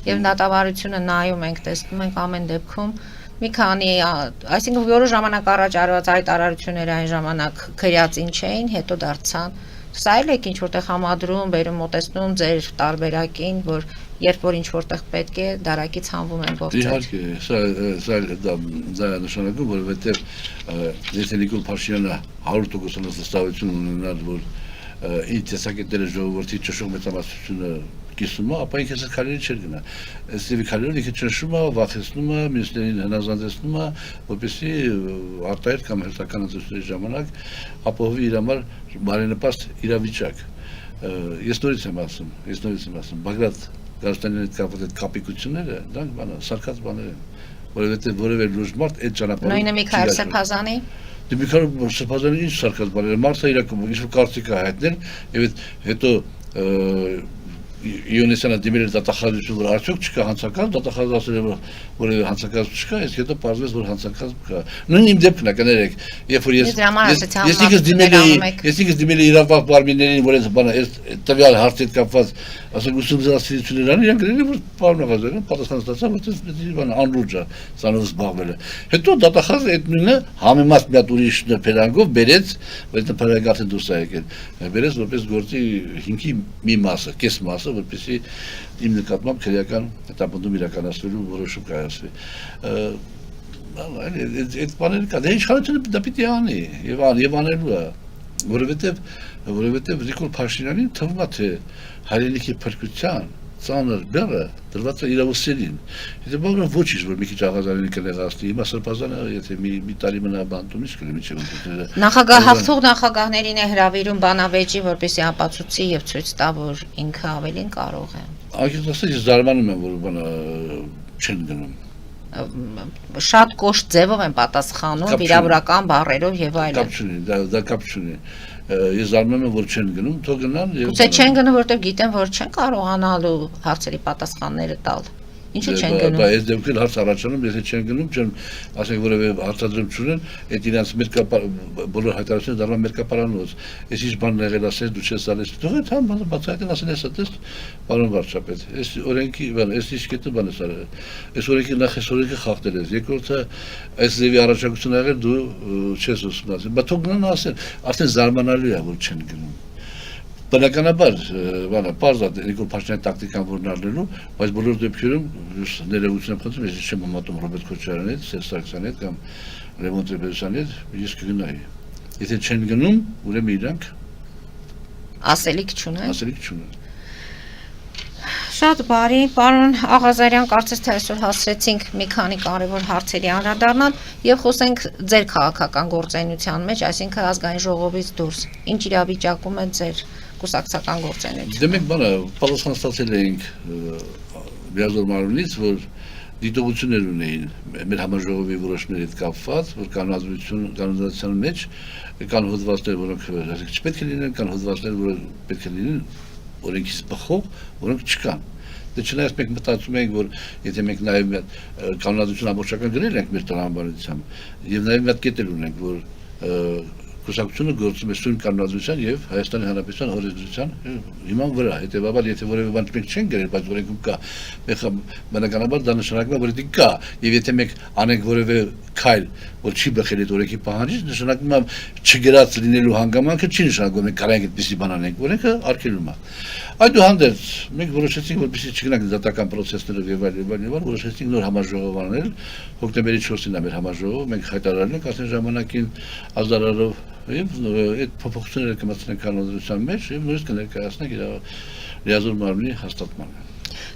Եվ դատավարությունը նայում ենք, տեսնում ենք ամեն դեպքում մի քանի, այսինքն որոշ ժամանակ առաջ արված հայտարարությունները այն ժամանակ քրյացին չէին, հետո դարձան Սա էլ եք ինչ-որտեղ համադրում, բերում մոտեցնում ձեր տարբերակին, որ երբ որ ինչ-որտեղ պետք է, դարակից հանվում են գործեր։ Իհարկե, դա նշանակում, որովհետև եթե Նիկոլ Փաշինյանը 100% վստահություն ունենար, որ իր տեսակետները ժողովրդի ճշգրիտ մեծամասնությունը կիսում է, ապա ինքը քարերի չէր գնա։ Այստեղ քարերը ինքը ճնշում է, վախեցնում է, մյուսներին հնազանդեցնում է, որպեսզի արտահայտ կամ հերթական ընտրությունների ժամանակ ապահովի իր համար բարենպաստ իրավիճակ։ Ես նորից եմ ասում, Բագրատ Գարստանյանի հետ կապված այդ կապիկությունները, դա սարկած բաներ են, որովհետև որևէ լուրջ մարդ այդ ճանապարհով Նույնը Միքայել Սրբազանի Միքայել Սրբազանի ինչ սարկած բաներ են, մարդը իրականում ինչ-որ կարծիք է հայտնել եւ հետո Իոնիսյանը դիմել էր դատախազություն, որ արդյոք չկա հանցակազմ, դատախազը ասել է, որ որևէ հանցակազմ չկա, իսկ հետո պարզվեց, որ հանցակազմ կա։ Նույն իմ դեպքն է, կներեք, երբ որ ես ինքս դիմել եմ իրավապահ մարմիններին, որ այս բանը տվյալ հարցի հետ կապված, ասենք ուսումնասիրություններ անի, իրանք գրել են, որ պարոն Աղազարյան պատասխան ստացավ, որ այս բանը անլուրջ է, սանով զբաղվել է։ Հետո դատախազը այդ նույնը համեմատ մի հատ ուրիշ նրբերանգով բերեց, բայց նրբերանգը արդեն դուրս է եկել, բերեց որպես գործի հիմքի մի մասը, կես մասը, որպեսզի իմ նկատմամբ քրեական հետապնդում իրականացվելու որոշում կայացվի։ Այդ բաները կա, դե իշխանությունը դա պիտի անի եւ անելու է, որովհետեւ Նիկոլ Փաշինյանին թվում է թե հայրենիքի փրկության ծանր բեռը դրված է իրավասերին։ Եթե բանը ոչինչ որ մի քիչ Աղազարյանը կներկայացնի, հիմա Սրբազանը եթե մի տարի մնա բանտում ինչ կլինի չէ՞ որ Նախագահ հաղթող նախագահներին է հրավիրում բանավեճի, որպեսզի ապացուցի եւ ցույց տա, որ ինքը ավելին կարող է։ Անկեղծ ասած ես զարմանում եմ, որ բանը չեն գնում։ Շատ կոշտ ձևով են պատասխանում, վիրավորական բառերով եւ այլն։ Կապ չունի, դա կապ չունի։ Ես զարմանում եմ, որ չեն գնում, թող գնան եւ Գուցե չեն գնում, որտեղ գիտեն, որ չեն կարողանալու հարցերի պատասխանները տալ։ Ինչու չեն գնում։ Բայց այս դեպքում հարց առաջանում, եթե չեն գնում, չեն ասենք որևէ հարցադրում չունեն, այդ իրանց բոլոր հայտարարությունները դառնում մերկապարանոց։ Ես ինչ բան եղել ասես, դու չես ասես, թող այդ համ բանը բացահայտեն ասեն, էսա տես, պարոն վարչապետ, այս օրենքի բան, այս ինչ կետը բան է, այս օրենքի նախ այս օրենքը խախտել ես, երկրորդը այս ձևի առաջարկություն եղել դու չես ուսումնասիրել, բայց թող գնան ասեն, արդեն զարմանալի է, որ չեն գնում։ Բնականաբար, բանը, պարզ է Նիկոլ Փաշինյանի տակտիկան որն առնելու, բայց բոլոր դեպքերում ներողություն եմ խնդրում, ես չեմ համատում Ռոբերտ Քոչարյանի հետ, Սերժ Սարգսյանի հետ կամ Լևոն Տեր-Պետրոսյանի հետ, ես կգնայի։ Եթե չեն գնում, ուրեմն իրանք ասելիք չունեն։ Շատ բարի, պարոն Աղազարյան, կարծես թե այսօր հասրեցինք մի քանի կարևոր հարցերի անդրադառնալ եւ խոսենք ձեր քաղաքական գործունեության մեջ, այսինքն ազգային ժողովից դուրս։ Ինչ իրավիճակում է ձեր կուսակցական գործունեությունը։ Դե մենք բանը պատասխան ստացել էինք Բիազոր մարմնից, որ դիտողություններ ունեին մեր համաժողովի որոշումների հետ կապված, որ կանոնադրության մեջ կան հոդվածներ, որոնք չպետք է լինեն, կան հոդվածներ, որոնք պետք է լինեն օրենքից բխող, որոնք չկան։ Դե չնայած մենք մտածում ենք, որ եթե մենք նաև կանոնադրություն ամբողջական գրել ենք մեր տրամաբանությամբ, եւ նաև մի հատ կետ ունենք, որ կուսակցությունը գործում է սույն կանոնադրության եւ Հայաստանի Հանրապետության օրենսդրության հիման վրա, հետեւաբար եթե որևէ բան մենք չենք գրել, բայց օրենքում կա, բնականաբար դա նշանակում է, որ դա կա, եւ եթե մենք անենք որևէ քայլ, որ չի բխել այդ օրենքի պահանջից, նշանակում է չգրած լինելու հանգամանքը չի նշանակում մենք կարող ենք այդպիսի բան անենք, օրենքը արգելում է։ Այդուհանդերձ մենք որոշեցինք, որպեսզի չգնանք դատական process-ներով եւ այլն, որոշեցինք նոր համաժողով անել, հոկտեմբերի 4-ին է մեր համաժողով, մենք հայտարարել ենք ասեն ժամանակին ազդարարով եւ այդ փոփոխությունները կմտցնենք կանոնադրության մեջ եւ նույնիսկ կներկայացնենք իր լիազոր մարմնի հաստատմանը։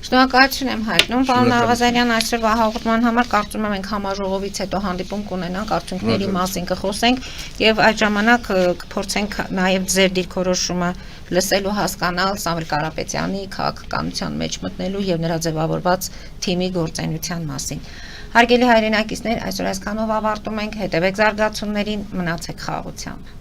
Շնորհակալություն եմ հայտնում, պարոն Շնորհակալություն։ Աղազարյան, այսօրվա հաղորդման համար կարծում եմ մենք համաժողովից հետո հանդիպում կունենանք, արդյունքների մասին կխոսենք եւ այդ ժամանակ կփորձենք նաեւ ձեր դիրքորոշումը լսելու, հասկանալ Սամվել Կարապետյանի քաղաքականության մեջ մտնելու եւ նրա ձևավորված թիմի գործունեության մասին։ Հարգելի հայրենակիցներ, այսօր այսքանով ավարտում ենք, հետևեք զարգացումներին, մնացեք խաղաղությամբ։